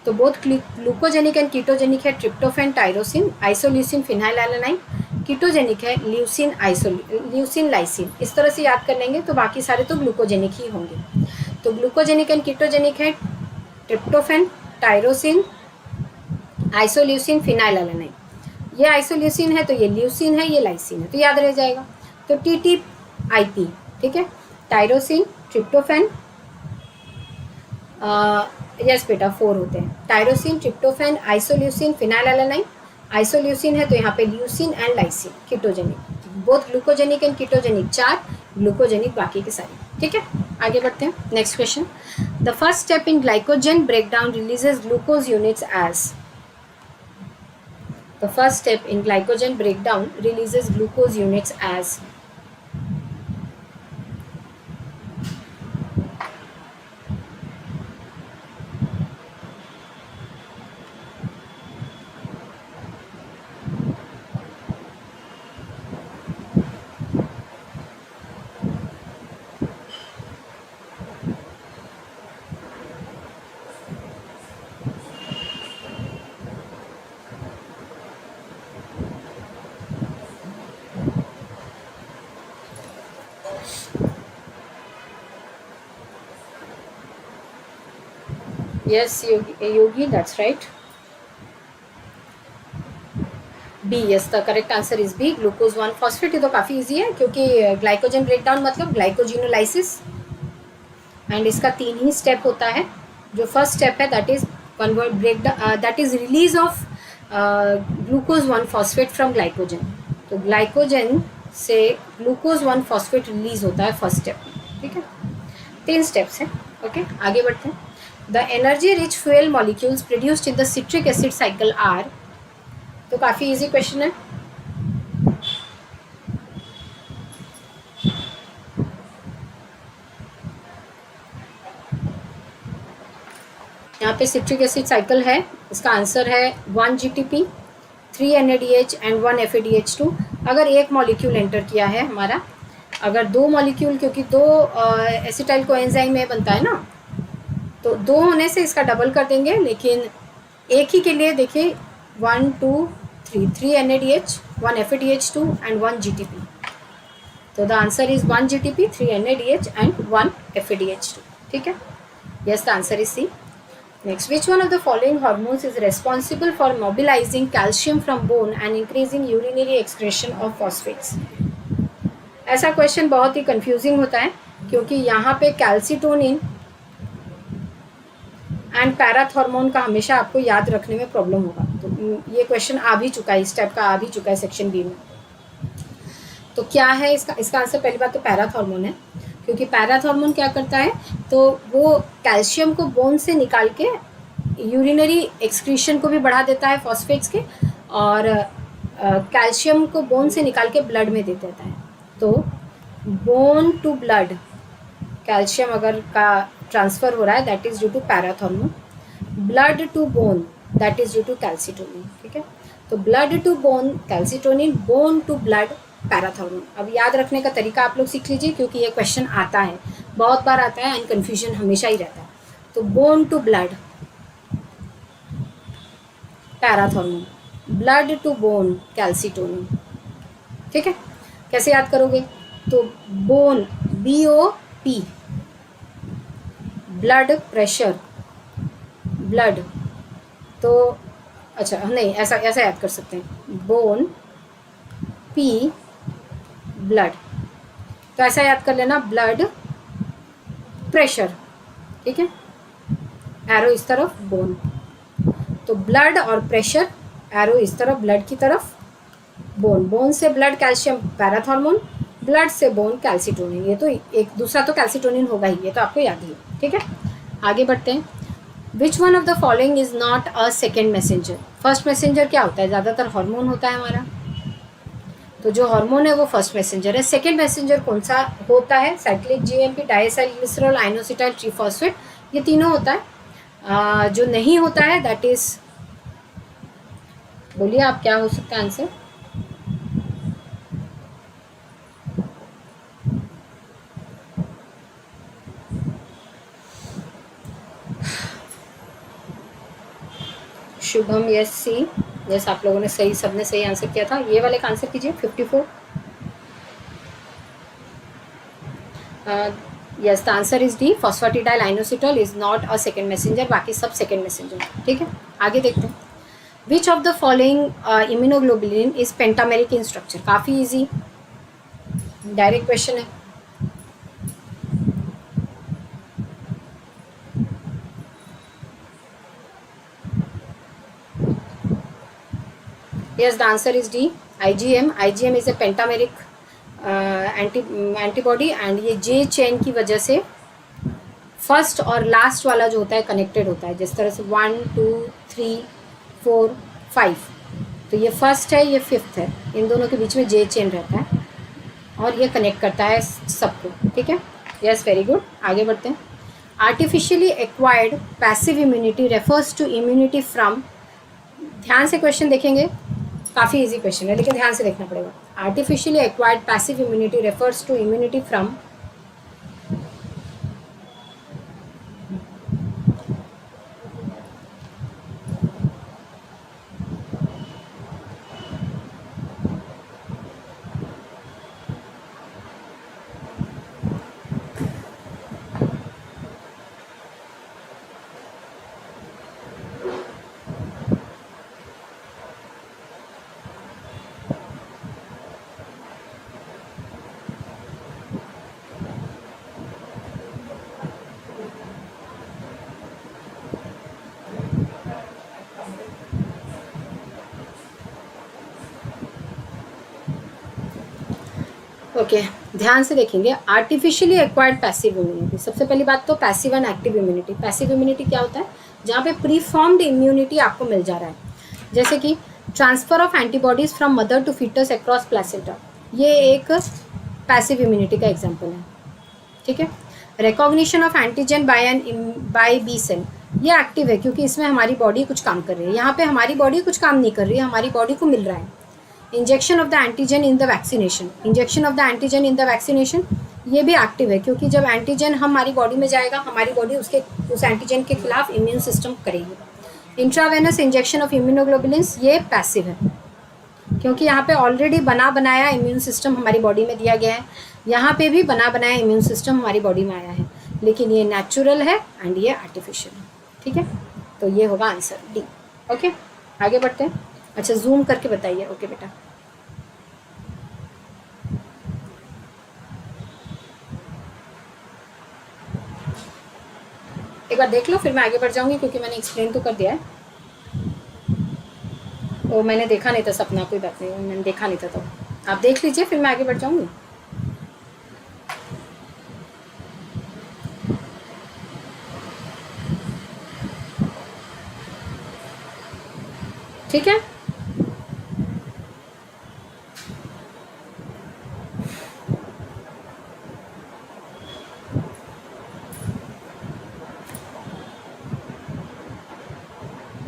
तो both glucogenic and ketogenic है tryptophan, tyrosine, isoleucine, फिनाइलएलानाइन, ketogenic है ल्यूसिन ल्यूसिन लाइसिन। इस तरह से याद कर लेंगे तो बाकी सारे तो ग्लूकोजेनिक ही होंगे। तो ग्लूकोजेनिक एंड कीटोजेनिक है ट्रिप्टोफैन, टायरोसिन, आइसोल्यूसिन, फिनाइलएलानाइन। ये आइसोल्यूसिन है तो ये ल्यूसिन है, ये लाइसिन है, तो याद रह जाएगा। तो TTIP, ठीक है, टायरोसिन, ट्रिप्टोफैन, यस बेटा 4 होते हैं, tyrosine, tryptophan, isoleucine, phenylalanine. Isoleucine है तो यहाँ पे leucine and lysine, ketogenic. Both glucogenic and ketogenic 4, glucogenic बाकी के सारे। ठीक है, आगे बढ़ते हैं। Next question, the first step in glycogen breakdown releases glucose units as. The first step in glycogen breakdown releases glucose units as। Yes, Yogi, that's right. B, yes, the correct answer is B, glucose 1 phosphate। ये तो काफ़ी easy है क्योंकि glycogen breakdown मतलब glycogenolysis, and इसका 3 ही step होता है। जो फर्स्ट स्टेप है that is convert breakdown, that is release of glucose 1 phosphate from glycogen. तो ग्लाइकोजन से ग्लूकोज 1 फॉस्फेट रिलीज होता है फर्स्ट स्टेप में। ठीक है, 3 स्टेप्स हैं। ओके, आगे बढ़ते हैं। The energy rich fuel molecules produced in the citric acid cycle are. तो काफ़ी इजी क्वेश्चन है। यहाँ पे सिट्रिक एसिड साइकिल है, इसका आंसर है 1 GTP, 3 NADH एंड 1 FADH2। अगर एक मॉलिक्यूल एंटर किया है हमारा, अगर 2 मॉलिक्यूल, क्योंकि 2 एसिटाइल कोएंजाइम में बनता है ना, तो 2 होने से इसका डबल कर देंगे, लेकिन एक ही के लिए देखिए 1 2 3, 3 NADH, 1 FADH2 एंड 1 GTP। तो the answer is 1 GTP, 3 NADH and 1 FADH2। ठीक है, yes, the answer is C. Next, which one of the following hormones is responsible for mobilizing calcium from bone and increasing urinary excretion of phosphates? ऐसा question बहुत ही confusing होता है क्योंकि यहाँ पे calcitonin and parathormone का हमेशा आपको याद रखने में प्रॉब्लम होगा। तो ये क्वेश्चन आ भी चुका है, इस टाइप का आ भी चुका है सेक्शन बी में। तो क्या है इसका आंसर? पहली बात तो पैराथॉर्मोन है, क्योंकि पैराथॉर्मोन क्या करता है, तो वो कैल्शियम को बोन से निकाल के यूरिनरी एक्सक्रीशन को भी बढ़ा देता है फॉस्फेट्स के, और कैल्शियम को बोन से निकाल के ब्लड में दे देता है। तो बोन टू ब्लड कैल्शियम अगर का ट्रांसफ़र हो रहा है, that is due to parathormone. Blood to bone that is due to calcitonin. ठीक है, तो blood to bone calcitonin, bone to blood parathormone. अब याद रखने का तरीका आप लोग सीख लीजिए, क्योंकि ये क्वेश्चन आता है, बहुत बार आता है एंड कन्फ्यूजन हमेशा ही रहता है। तो bone to blood parathormone, blood to bone calcitonin. ठीक है, कैसे याद करोगे? तो bone BOP, blood pressure, blood, तो अच्छा नहीं, ऐसा याद कर सकते हैं, बोन P ब्लड, तो ऐसा याद कर लेना, ब्लड प्रेशर। ठीक है, एरो इस तरफ बोन, तो ब्लड और प्रेशर, एरो इस तरफ ब्लड की तरफ, बोन, बोन से ब्लड कैल्शियम पैराथॉर्मोन, ब्लड से बोन कैल्सिटोनिन। ये तो एक दूसरा तो कैल्सिटोनिन होगा ही, ये तो आपको याद ही है। ठीक है, आगे बढ़ते हैं। Which one of the following is not a second messenger? First messenger क्या होता है? ज़्यादातर हार्मोन होता है हमारा, तो जो हार्मोन है वो फर्स्ट मैसेंजर है। सेकेंड मैसेंजर कौन सा होता है? साइक्लिक GMP, डाइएसाइलग्लिसरॉल, आइनोसिटाइल ट्रीफॉस्फेट, ये तीनों होता है। जो नहीं होता है दैट इज, बोलिए आप क्या हो सकता है आंसर? शुभम, यस सी, जैसे आप लोगों ने सही, सबने सही आंसर किया था। ये वाले का आंसर कीजिए 54। Yes, the answer is D, phosphatidyl inositol is not a second messenger, बाकी सब सेकेंड मैसेंजर। ठीक है, आगे देखते हैं। Which of the following immunoglobulin is pentameric in structure? काफ़ी इजी, डायरेक्ट क्वेश्चन है। Yes, the answer is D, IgM. IgM is a pentameric antibody and ये जे चेन की वजह से फर्स्ट और लास्ट वाला जो होता है कनेक्टेड होता है, जिस तरह से 1 2 3 4 5, तो ये फर्स्ट है, ये फिफ्थ है, इन दोनों के बीच में जे चेन रहता है और ये कनेक्ट करता है सबको। ठीक है, यस, वेरी गुड। आगे बढ़ते हैं। Artificially acquired passive immunity refers to immunity from, ध्यान से क्वेश्चन देखेंगे, काफ़ी इजी क्वेश्चन है लेकिन ध्यान से देखना पड़ेगा। Artificially acquired passive immunity refers to immunity from, okay, ध्यान से देखेंगे। आर्टिफिशियली एक्वायर्ड पैसिव इम्यूनिटी, सबसे पहली बात तो passive and active immunity. Passive immunity क्या होता है? जहाँ पे प्री फॉर्म्ड इम्यूनिटी आपको मिल जा रहा है, जैसे कि transfer of antibodies from mother to fetus across placenta, ये एक पैसिव इम्यूनिटी का एग्जाम्पल है। ठीक है, recognition of antigen by B cell, ये एक्टिव है क्योंकि इसमें हमारी बॉडी कुछ काम कर रही है। यहाँ पे हमारी बॉडी कुछ काम नहीं कर रही है, हमारी बॉडी को मिल रहा है। Injection of the antigen in the vaccination, injection of the antigen in the vaccination, ये भी एक्टिव है क्योंकि जब एंटीजन हमारी बॉडी में जाएगा, हमारी बॉडी उस एंटीजन के खिलाफ इम्यून सिस्टम करेगी। इंट्रावेनस इंजेक्शन ऑफ इम्यूनोग्लोबुलिन्स, ये पैसिव है क्योंकि यहाँ पे ऑलरेडी बना बनाया इम्यून सिस्टम हमारी बॉडी में दिया गया है, यहाँ पे भी बना बनाया इम्यून सिस्टम हमारी बॉडी में आया है, लेकिन ये नेचुरल है एंड ये आर्टिफिशियल है। ठीक है, तो ये होगा आंसर डी। ओके, आगे बढ़ते हैं। अच्छा, जूम करके बताइए। ओके बेटा, एक बार देख लो फिर मैं आगे बढ़ जाऊंगी क्योंकि मैंने एक्सप्लेन तो कर दिया है। वो मैंने देखा नहीं था सपना, कोई बात नहीं, मैंने देखा नहीं था, तो आप देख लीजिए फिर मैं आगे बढ़ जाऊंगी। ठीक है,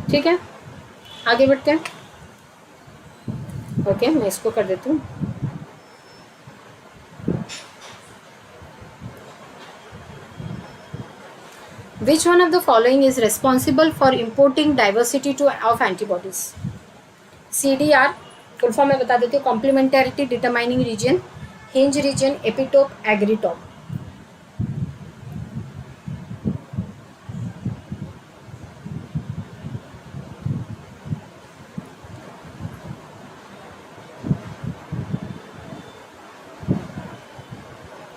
ठीक है, आगे बढ़ते हैं। ओके, मैं इसको कर देती हूँ। Which one of the following is responsible for importing diversity of antibodies? CDR full form में बता देती हूँ, complementarity determining region, hinge region, epitope, agretope.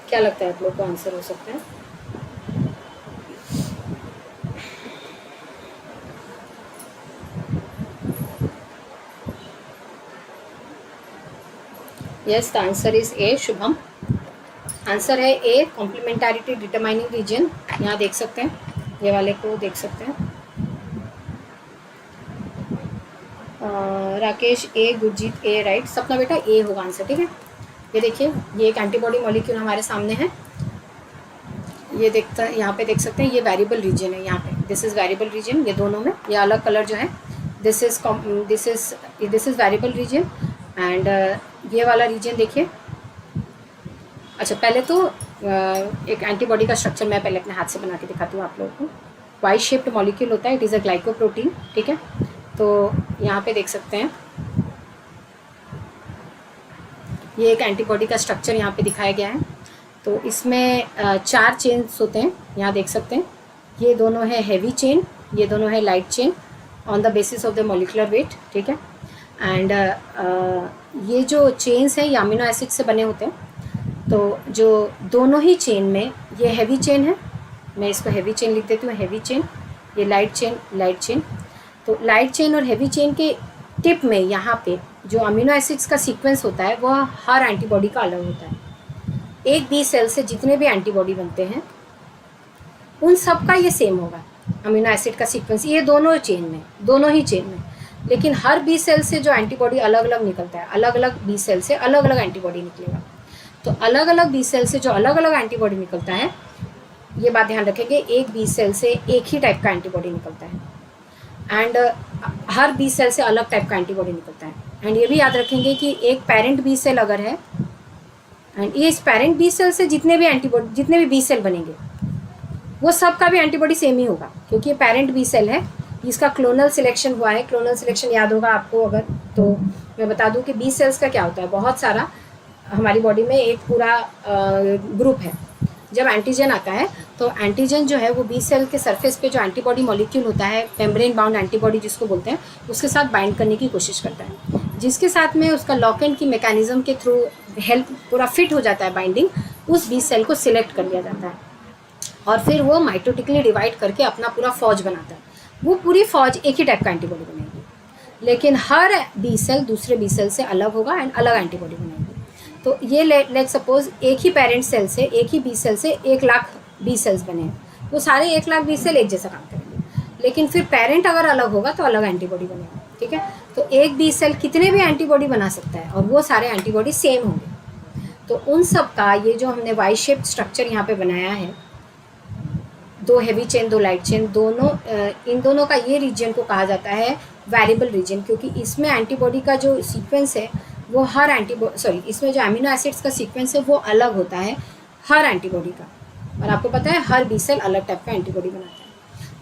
क्या लगता है आप लोग को आंसर हो सकता है? Yes, the answer is a, Shubham. Answer है ए, कॉम्प्लीमेंटारिटी डिटरमाइनिंग रीजन। यहाँ देख सकते हैं, ये वाले को देख सकते हैं। राकेश ए, गुरजीत ए, राइट। सपना बेटा ए होगा आंसर। ठीक है, ये देखिए, ये एक एंटीबॉडी मॉलिक्यूल हमारे सामने है, ये देखता है, यहाँ पे देख सकते हैं, ये वेरिएबल रीजन है, यहाँ पे दिस इज़ वेरिएबल रीजन, ये दोनों में ये अलग कलर जो है, this is variable region and ये वाला रीजन देखिए। अच्छा, पहले तो एक एंटीबॉडी का स्ट्रक्चर मैं पहले अपने हाथ से बना के दिखाती हूँ आप लोगों को। वाई शेप्ड मॉलिक्यूल होता है, इट इज़ अ ग्लाइकोप्रोटीन। ठीक है, तो यहाँ पे देख सकते हैं ये एक एंटीबॉडी का स्ट्रक्चर यहाँ पे दिखाया गया है। तो इसमें 4 चेन्स होते हैं, यहाँ देख सकते हैं। ये दोनों है हैवी चेन, ये दोनों है light chain on the basis of the molecular weight, ठीक है। एंड ये जो चेन्स हैं ये अमीनो एसिड से बने होते हैं। तो जो दोनों ही चेन में, ये हैवी चेन है, मैं इसको हैवी चेन लिख देती हूँ, हैवी चेन, ये लाइट चेन, लाइट चेन। तो लाइट चेन और हैवी चेन के टिप में यहाँ पे जो अमीनो एसिड्स का सीक्वेंस होता है वह हर एंटीबॉडी का अलग होता है। एक बी सेल से जितने भी एंटीबॉडी बनते हैं उन सब का ये सेम होगा अमीनो एसिड का सीक्वेंस, ये दोनों चेन में, दोनों ही चेन में। लेकिन हर बी सेल से जो एंटीबॉडी अलग अलग निकलता है, अलग अलग बी सेल से अलग अलग एंटीबॉडी निकलेगा। तो अलग अलग बी सेल से जो अलग अलग एंटीबॉडी निकलता है, ये बात ध्यान रखेंगे, एक बी सेल से एक ही टाइप का एंटीबॉडी निकलता है एंड हर बी सेल से अलग टाइप का एंटीबॉडी निकलता है। एंड ये भी याद रखेंगे कि एक पेरेंट बी सेल अगर है एंड ये इस पेरेंट बी सेल से जितने भी बी सेल बनेंगे वो सब का भी एंटीबॉडी सेम ही होगा, क्योंकि ये पेरेंट बी सेल है, इसका क्लोनल सिलेक्शन हुआ है। क्लोनल सिलेक्शन याद होगा आपको अगर, तो मैं बता दूं कि बी सेल्स का क्या होता है, बहुत सारा हमारी बॉडी में एक पूरा ग्रुप है। जब एंटीजन आता है तो एंटीजन जो है वो बी सेल के सरफेस पे जो एंटीबॉडी मॉलिक्यूल होता है, मेम्ब्रेन बाउंड एंटीबॉडी जिसको बोलते हैं, उसके साथ बाइंड करने की कोशिश करता है, जिसके साथ में उसका लॉक एंड की मैकेनिज्म के थ्रू हेल्प पूरा फिट हो जाता है बाइंडिंग, उस बी सेल को सिलेक्ट कर लिया जाता है और फिर वो माइटोटिकली डिवाइड करके अपना पूरा फौज बनाता है। वो पूरी फौज एक ही टाइप का एंटीबॉडी बनेगी, लेकिन हर बी सेल दूसरे बी सेल से अलग होगा एंड अलग एंटीबॉडी बनेगी। तो ये लेट सपोज एक ही पेरेंट सेल से, एक ही बी सेल से 1 लाख बी सेल्स बने हैं, वो सारे 1 लाख बी सेल एक जैसा काम करेंगे, लेकिन फिर पेरेंट अगर अलग होगा तो अलग एंटीबॉडी बनेगा, ठीक है। तो एक बी सेल कितने भी एंटीबॉडी बना सकता है और वो सारे एंटीबॉडी सेम होंगे। तो उन सब का ये जो हमने वाई शेप स्ट्रक्चर यहाँ पे बनाया है, 2 हैवी चेन 2 लाइट चेन, दोनों इन दोनों का ये रीजन को कहा जाता है वेरिएबल रीजन, क्योंकि इसमें एंटीबॉडी का जो सीक्वेंस है वो हर इसमें जो अमीनो एसिड्स का सीक्वेंस है वो अलग होता है हर एंटीबॉडी का, और आपको पता है हर बी सेल अलग टाइप का एंटीबॉडी बनाता है।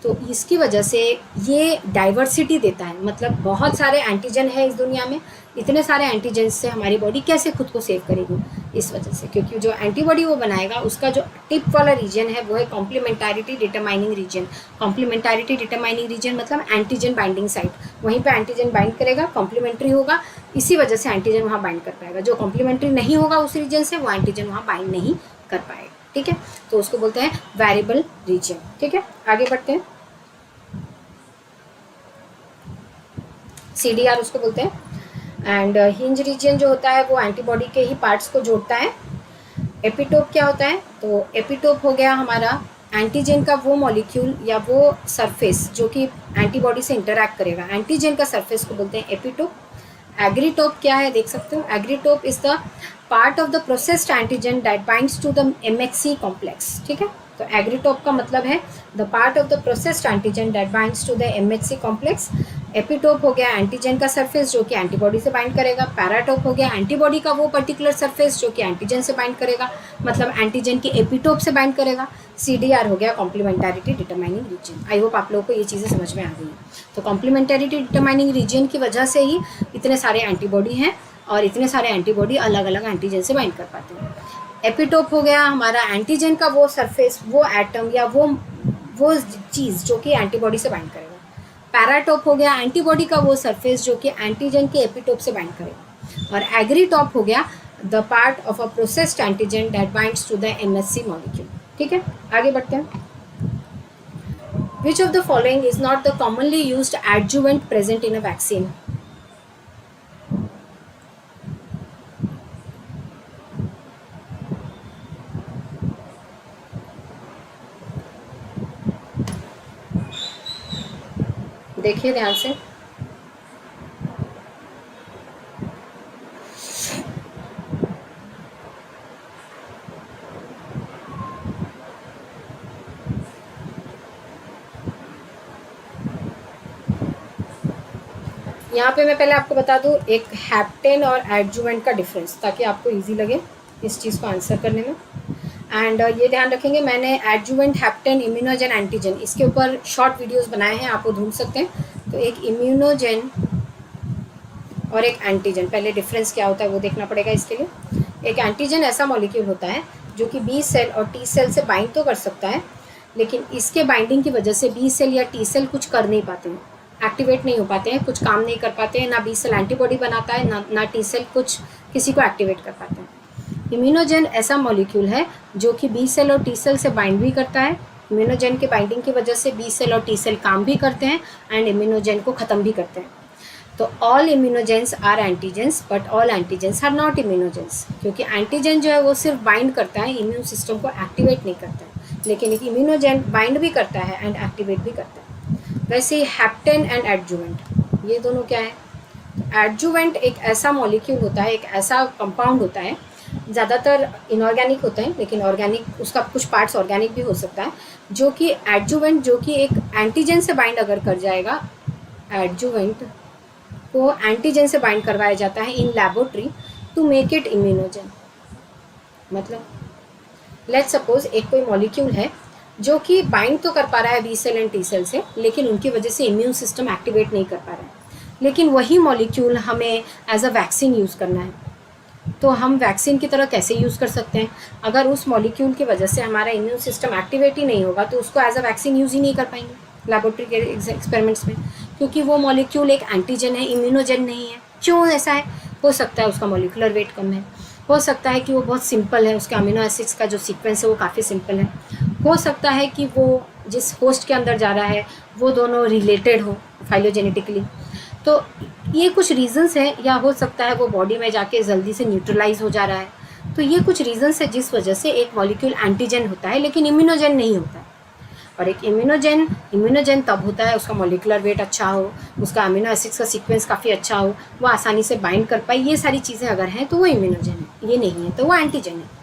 तो इसकी वजह से ये डाइवर्सिटी देता है, मतलब बहुत सारे एंटीजन है इस दुनिया में, इतने सारे एंटीजन से हमारी बॉडी कैसे खुद को सेव करेगी, इस वजह से, क्योंकि जो एंटीबॉडी वो बनाएगा उसका जो टिप वाला रीजन है वो है complementarity determining reason. Complementarity determining reason मतलब एंटीजन बाइंडिंग साइट, वहीं पे एंटीजन बाइंड करेगा, कॉम्प्लीमेंट्री होगा, इसी वजह से एंटीजन वहाँ बाइंड कर पाएगा। जो कॉम्प्लीमेंट्री नहीं होगा उस रीजन से, वो एंटीजन वहाँ बाइंड नहीं कर पाएगा, ठीक है। तो उसको बोलते हैं वेरिएबल रीजन, ठीक है। आगे बढ़ते हैं, CDR उसको बोलते हैं। एंड हिंज रीजन जो होता है वो एंटीबॉडी के ही पार्ट्स को जोड़ता है। एपिटोप क्या होता है, तो एपिटोप हो गया हमारा एंटीजन का वो मॉलिक्यूल या वो सरफेस जो कि एंटीबॉडी से इंटरैक्ट करेगा, एंटीजन का सरफेस को बोलते हैं एपिटोप। एग्रीटोप क्या है देख सकते हो, agretope is the part of the processed antigen that binds to the MHC complex, ठीक है। तो एग्रीटोप का मतलब है the part of the processed antigen that binds to the MHC complex. Epitope हो गया एंटीजन का सरफेस जो कि एंटीबॉडी से बाइंड करेगा। पैराटोप हो गया एंटीबॉडी का वो पर्टिकुलर सरफेस जो कि एंटीजन से बाइंड करेगा, मतलब एंटीजन के एपिटोप से बाइंड करेगा। CDR हो गया complementarity determining reason. I hope आप लोगों को ये चीज़ें समझ में आ गई हैं। तो कॉम्प्लीमेंटारिटी डिटरमाइनिंग रीजन की वजह से ही इतने सारे एंटीबॉडी हैं और इतने सारे एंटीबॉडी अलग अलग एंटीजन से बाइंड कर पाते हैं। एपिटोप हो गया हमारा एंटीजन का वो सरफेस, वो एटम या वो चीज़ जो कि एंटीबॉडी से बाइंड करेगा। पैराटोप हो गया एंटीबॉडी का वो सरफेस जो कि एंटीजन के एपिटोप से बाइंड करेगा। और एग्रीटोप हो गया the part of a processed antigen that binds to the MHC molecule, ठीक है। आगे बढ़ते हैं। Which of the following is not the commonly used adjuvant present in a vaccine? देखिए ध्यान से, यहाँ पे मैं पहले आपको बता दूँ एक हैप्टेन और एडजुवेंट का डिफरेंस, ताकि आपको इजी लगे इस चीज़ को आंसर करने में। एंड ये ध्यान रखेंगे, मैंने एडजुवेंट, हैप्टेन, इम्यूनोजन, एंटीजन इसके ऊपर शॉर्ट वीडियोस बनाए हैं, आप वो ढूंढ सकते हैं। तो एक इम्यूनोजेन और एक एंटीजन, पहले डिफरेंस क्या होता है वो देखना पड़ेगा इसके लिए। एक एंटीजन ऐसा मॉलिक्यूल होता है जो कि बी सेल और टी सेल से बाइंड तो कर सकता है, लेकिन इसके बाइंडिंग की वजह से बी सेल या टी सेल कुछ कर नहीं पाते हैं, एक्टिवेट नहीं हो पाते हैं, कुछ काम नहीं कर पाते हैं। ना बी सेल एंटीबॉडी बनाता है, ना टी सेल कुछ किसी को एक्टिवेट कर पाते हैं। इम्यूनोजेन ऐसा मॉलिक्यूल है जो कि बी सेल और टी सेल से बाइंड भी करता है। इम्यूनोजेन के बाइंडिंग की वजह से बी सेल और टी सेल काम भी करते हैं एंड इम्यूनोजेन को ख़त्म भी करते हैं। तो all immunogens are antigens but all antigens are not immunogens, क्योंकि एंटीजन जो है वो सिर्फ बाइंड करता है, इम्यून सिस्टम को एक्टिवेट नहीं करता है, लेकिन एक इम्यूनोजेन बाइंड भी करता है एंड एक्टिवेट भी करता है। वैसे ही हैप्टेन एंड एडजुवेंट, ये दोनों क्या है? एडजुवेंट एक ऐसा मॉलिक्यूल होता है, एक ऐसा कंपाउंड होता है, ज़्यादातर इनऑर्गेनिक होते हैं लेकिन ऑर्गेनिक, उसका कुछ पार्ट्स ऑर्गेनिक भी हो सकता है, जो कि एडजुवेंट, जो कि एक एंटीजन से बाइंड अगर कर जाएगा, एडजुवेंट को एंटीजन से बाइंड करवाया जाता है इन laboratory to make it immunogen. मतलब लेट्स सपोज एक कोई मॉलिक्यूल है जो कि बाइंड तो कर पा रहा है B cell and T cell से, लेकिन उनकी वजह से इम्यून सिस्टम एक्टिवेट नहीं कर पा रहा है, लेकिन वही मॉलिक्यूल हमें एज अ वैक्सीन यूज़ करना है। तो हम वैक्सीन की तरह कैसे यूज़ कर सकते हैं? अगर उस मॉलिक्यूल की वजह से हमारा इम्यून सिस्टम एक्टिवेट ही नहीं होगा तो उसको एज अ वैक्सीन यूज़ ही नहीं कर पाएंगे लैबोरेटरी के एक्सपेरिमेंट्स में, क्योंकि वो मॉलिक्यूल एक एंटीजन है, इम्यूनोजन नहीं है। क्यों ऐसा है? हो सकता है उसका मॉलिक्यूलर वेट कम है, हो सकता है कि वो बहुत सिंपल है, उसके अमीनो एसिड्स का जो सीक्वेंस है वो काफ़ी सिंपल है, हो सकता है कि वो जिस होस्ट के अंदर जा रहा है वो दोनों रिलेटेड हो फाइलोजेनेटिकली। तो ये कुछ रीजंस हैं, या हो सकता है वो बॉडी में जाके जल्दी से न्यूट्रलाइज हो जा रहा है। तो ये कुछ रीजंस है जिस वजह से एक मॉलिक्यूल एंटीजन होता है लेकिन इम्यूनोजन नहीं होता है। और एक इम्यूनोजन तब होता है उसका मॉलिक्यूलर वेट अच्छा हो, उसका अमीनो एसिड्स का सीक्वेंस काफ़ी अच्छा हो, वो आसानी से बाइंड कर पाए, ये सारी चीज़ें अगर हैं तो वो इम्यूनोजन है, ये नहीं है तो वो एंटीजन है।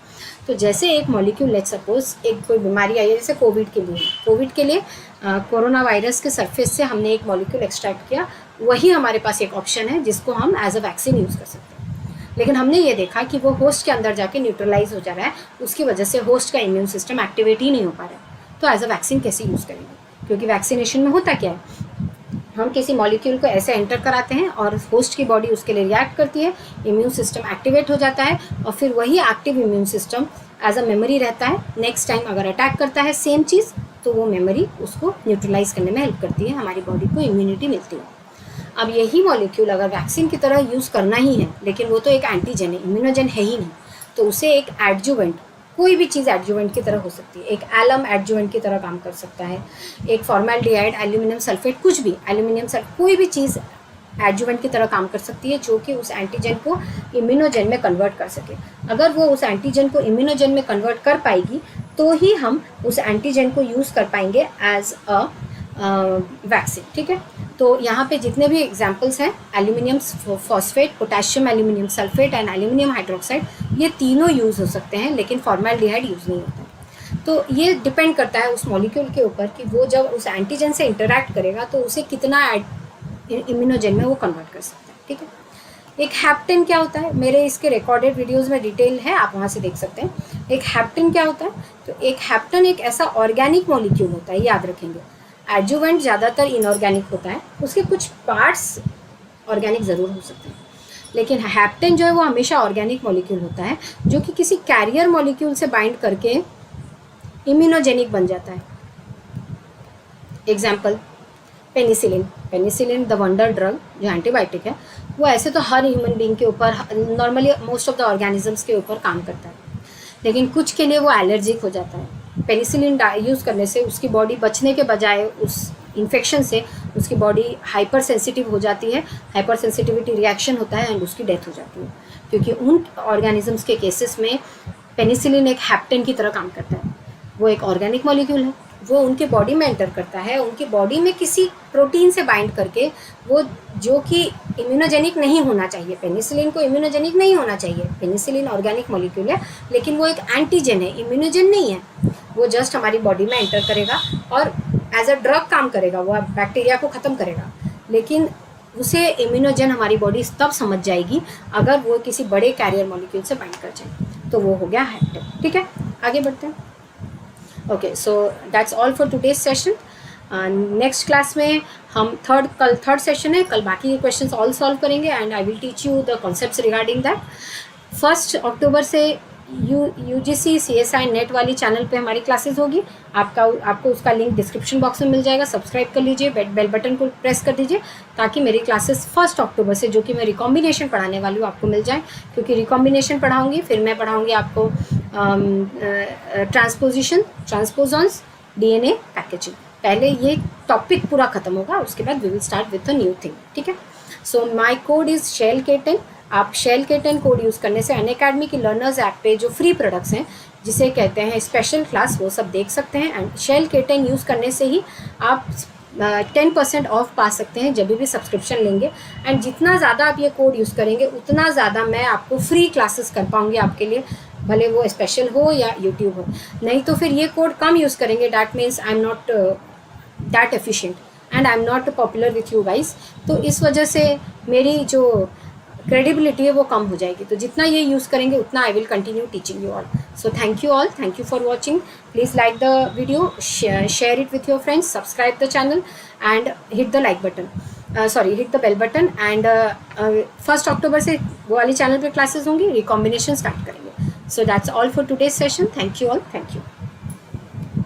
तो जैसे एक मॉलिक्यूल, लेट्स सपोज एक कोई बीमारी आई है, जैसे कोविड के लिए कोरोना वायरस के सरफेस से हमने एक मॉलिक्यूल एक्सट्रैक्ट किया, वही हमारे पास एक ऑप्शन है जिसको हम एज अ वैक्सीन यूज़ कर सकते हैं। लेकिन हमने ये देखा कि वो होस्ट के अंदर जाके न्यूट्रलाइज हो जा रहा है, उसकी वजह से होस्ट का इम्यून सिस्टम एक्टिवेट ही नहीं हो पा रहा है। तो एज अ वैक्सीन कैसे यूज़ करेंगे? क्योंकि वैक्सीनेशन में होता क्या है, हम किसी मॉलिक्यूल को ऐसे एंटर कराते हैं और होस्ट की बॉडी उसके लिए रिएक्ट करती है, इम्यून सिस्टम एक्टिवेट हो जाता है और फिर वही active immune system as a memory रहता है। नेक्स्ट टाइम अगर अटैक करता है सेम चीज़, तो वो मेमोरी उसको न्यूट्रलाइज करने में हेल्प करती है, हमारी बॉडी को इम्यूनिटी मिलती है। अब यही मॉलिक्यूल अगर वैक्सीन की तरह यूज़ करना ही है, लेकिन वो तो एक एंटीजन है, इम्यूनोजन है ही नहीं, तो उसे एक एडजुवेंट, कोई भी चीज़ एडजुवेंट की तरह हो सकती है, एक एलम एडजुवेंट की तरह काम कर सकता है, एक फॉर्मेल्डिहाइड, एल्यूमिनियम सल्फेट, कुछ भी एल्यूमिनियम सल्फेट, कोई भी चीज़ एडजुवेंट की तरह काम कर सकती है जो कि उस एंटीजन को इम्यूनोजन में कन्वर्ट कर सके। अगर वो उस एंटीजन को इम्यूनोजन में कन्वर्ट कर पाएगी तो ही हम उस एंटीजन को यूज़ कर पाएंगे एज अ वैक्सीन। ठीक है, तो यहाँ पे जितने भी एग्जांपल्स हैं, aluminium phosphate, potassium aluminium sulphate and aluminium hydroxide, ये तीनों यूज़ हो सकते हैं, लेकिन फॉर्मेल्डिहाइड यूज़ नहीं होता है। तो ये डिपेंड करता है उस मॉलिक्यूल के ऊपर कि वो जब उस एंटीजन से इंटरैक्ट करेगा तो उसे कितना इम्यूनोजन में वो कन्वर्ट कर सकता है। ठीक है, एक हैप्टेन क्या होता है, मेरे इसके रिकॉर्डेड वीडियोज़ में डिटेल है, आप वहाँ से देख सकते हैं। एक हैप्टेन क्या होता है, तो एक हैप्टेन एक ऐसा ऑर्गेनिक मॉलिक्यूल होता है, याद रखेंगे। एडजुवेंट ज़्यादातर इनऑर्गेनिक होता है, उसके कुछ पार्ट्स ऑर्गेनिक ज़रूर हो सकते हैं, लेकिन हैप्टेन जो है वो हमेशा ऑर्गेनिक मॉलिक्यूल होता है जो कि किसी कैरियर मॉलिक्यूल से बाइंड करके इम्यूनोजेनिक बन जाता है। Example, penicillin the wonder drug जो एंटीबायोटिक है, वो ऐसे तो हर ह्यूमन बीइंग के ऊपर, normally most of the organisms के ऊपर काम करता है, लेकिन कुछ के लिए वो एलर्जिक हो जाता है। पेनिसिलिन यूज़ करने से उसकी बॉडी बचने के बजाय उस इन्फेक्शन से उसकी बॉडी हाइपर सेंसिटिव हो जाती है, हाइपर सेंसिटिविटी रिएक्शन होता है एंड उसकी डेथ हो जाती है, क्योंकि उन ऑर्गेनिजम्स के केसेस में पेनिसिलिन एक हैप्टेन की तरह काम करता है। वो एक ऑर्गेनिक मॉलिक्यूल है, वो उनके बॉडी में एंटर करता है, उनकी बॉडी में किसी प्रोटीन से बाइंड करके, वो जो कि इम्यूनोजेनिक नहीं होना चाहिए, पेनिसिलिन को इम्यूनोजेनिक नहीं होना चाहिए, पेनिसिलिन ऑर्गेनिक मॉलिक्यूल है लेकिन वो एक एंटीजन है, इम्यूनोजन नहीं है। वो जस्ट हमारी बॉडी में एंटर करेगा और एज अ ड्रग काम करेगा, वो बैक्टीरिया को ख़त्म करेगा, लेकिन उसे इम्यूनोजन हमारी बॉडी तब समझ जाएगी अगर वो किसी बड़े कैरियर मॉलिक्यूल से बाइंड कर जाए, तो वो हो गया हैप्टेन। ठीक है, आगे बढ़ते हैं। Okay, so that's all for today's session. Next class में हम कल थर्ड सेशन है, कल बाकी के क्वेश्चंस ऑल सॉल्व करेंगे and I will teach you the concepts regarding that. 1 October से UGC CSI नेट वाली चैनल पे हमारी क्लासेस होगी। आपको उसका लिंक डिस्क्रिप्शन बॉक्स में मिल जाएगा। सब्सक्राइब कर लीजिए, बेल बटन को प्रेस कर दीजिए ताकि मेरी क्लासेस 1 अक्टूबर से, जो कि मैं रिकॉम्बिनेशन पढ़ाने वाली हूँ, आपको मिल जाए। क्योंकि रिकॉम्बिनेशन पढ़ाऊँगी, फिर मैं पढ़ाऊँगी आपको ट्रांसपोजॉन्स, DNA पैकेजिंग। पहले ये टॉपिक पूरा खत्म होगा, उसके बाद we will start with a new thing, ठीक है। So my code is shell K10। आप शेल K10 कोड यूज़ करने से अनअकैडमी की लर्नर्स ऐप पे जो फ्री प्रोडक्ट्स हैं, जिसे कहते हैं स्पेशल क्लास, वो सब देख सकते हैं। एंड शेल K10 यूज़ करने से ही आप 10% ऑफ पा सकते हैं जब भी सब्सक्रिप्शन लेंगे। एंड जितना ज़्यादा आप ये कोड यूज़ करेंगे उतना ज़्यादा मैं आपको फ्री क्लासेस कर पाऊँगी आपके लिए, भले वो स्पेशल हो या यूट्यूब हो। नहीं तो फिर ये कोड कम यूज़ करेंगे, that means I am not that efficient and I am not popular with you guys. तो इस वजह से मेरी जो क्रेडिबिलिटी है वो कम हो जाएगी। तो जितना ये यूज़ करेंगे उतना I will continue teaching you all. So thank you all, thank you for watching. Please like the video, share it with your friends, subscribe the channel and hit the like button, hit the bell button. And 1 October से वो वाली channel पे classes होंगी, recombination start करेंगे। So that's all for today's session. Thank you all, thank you.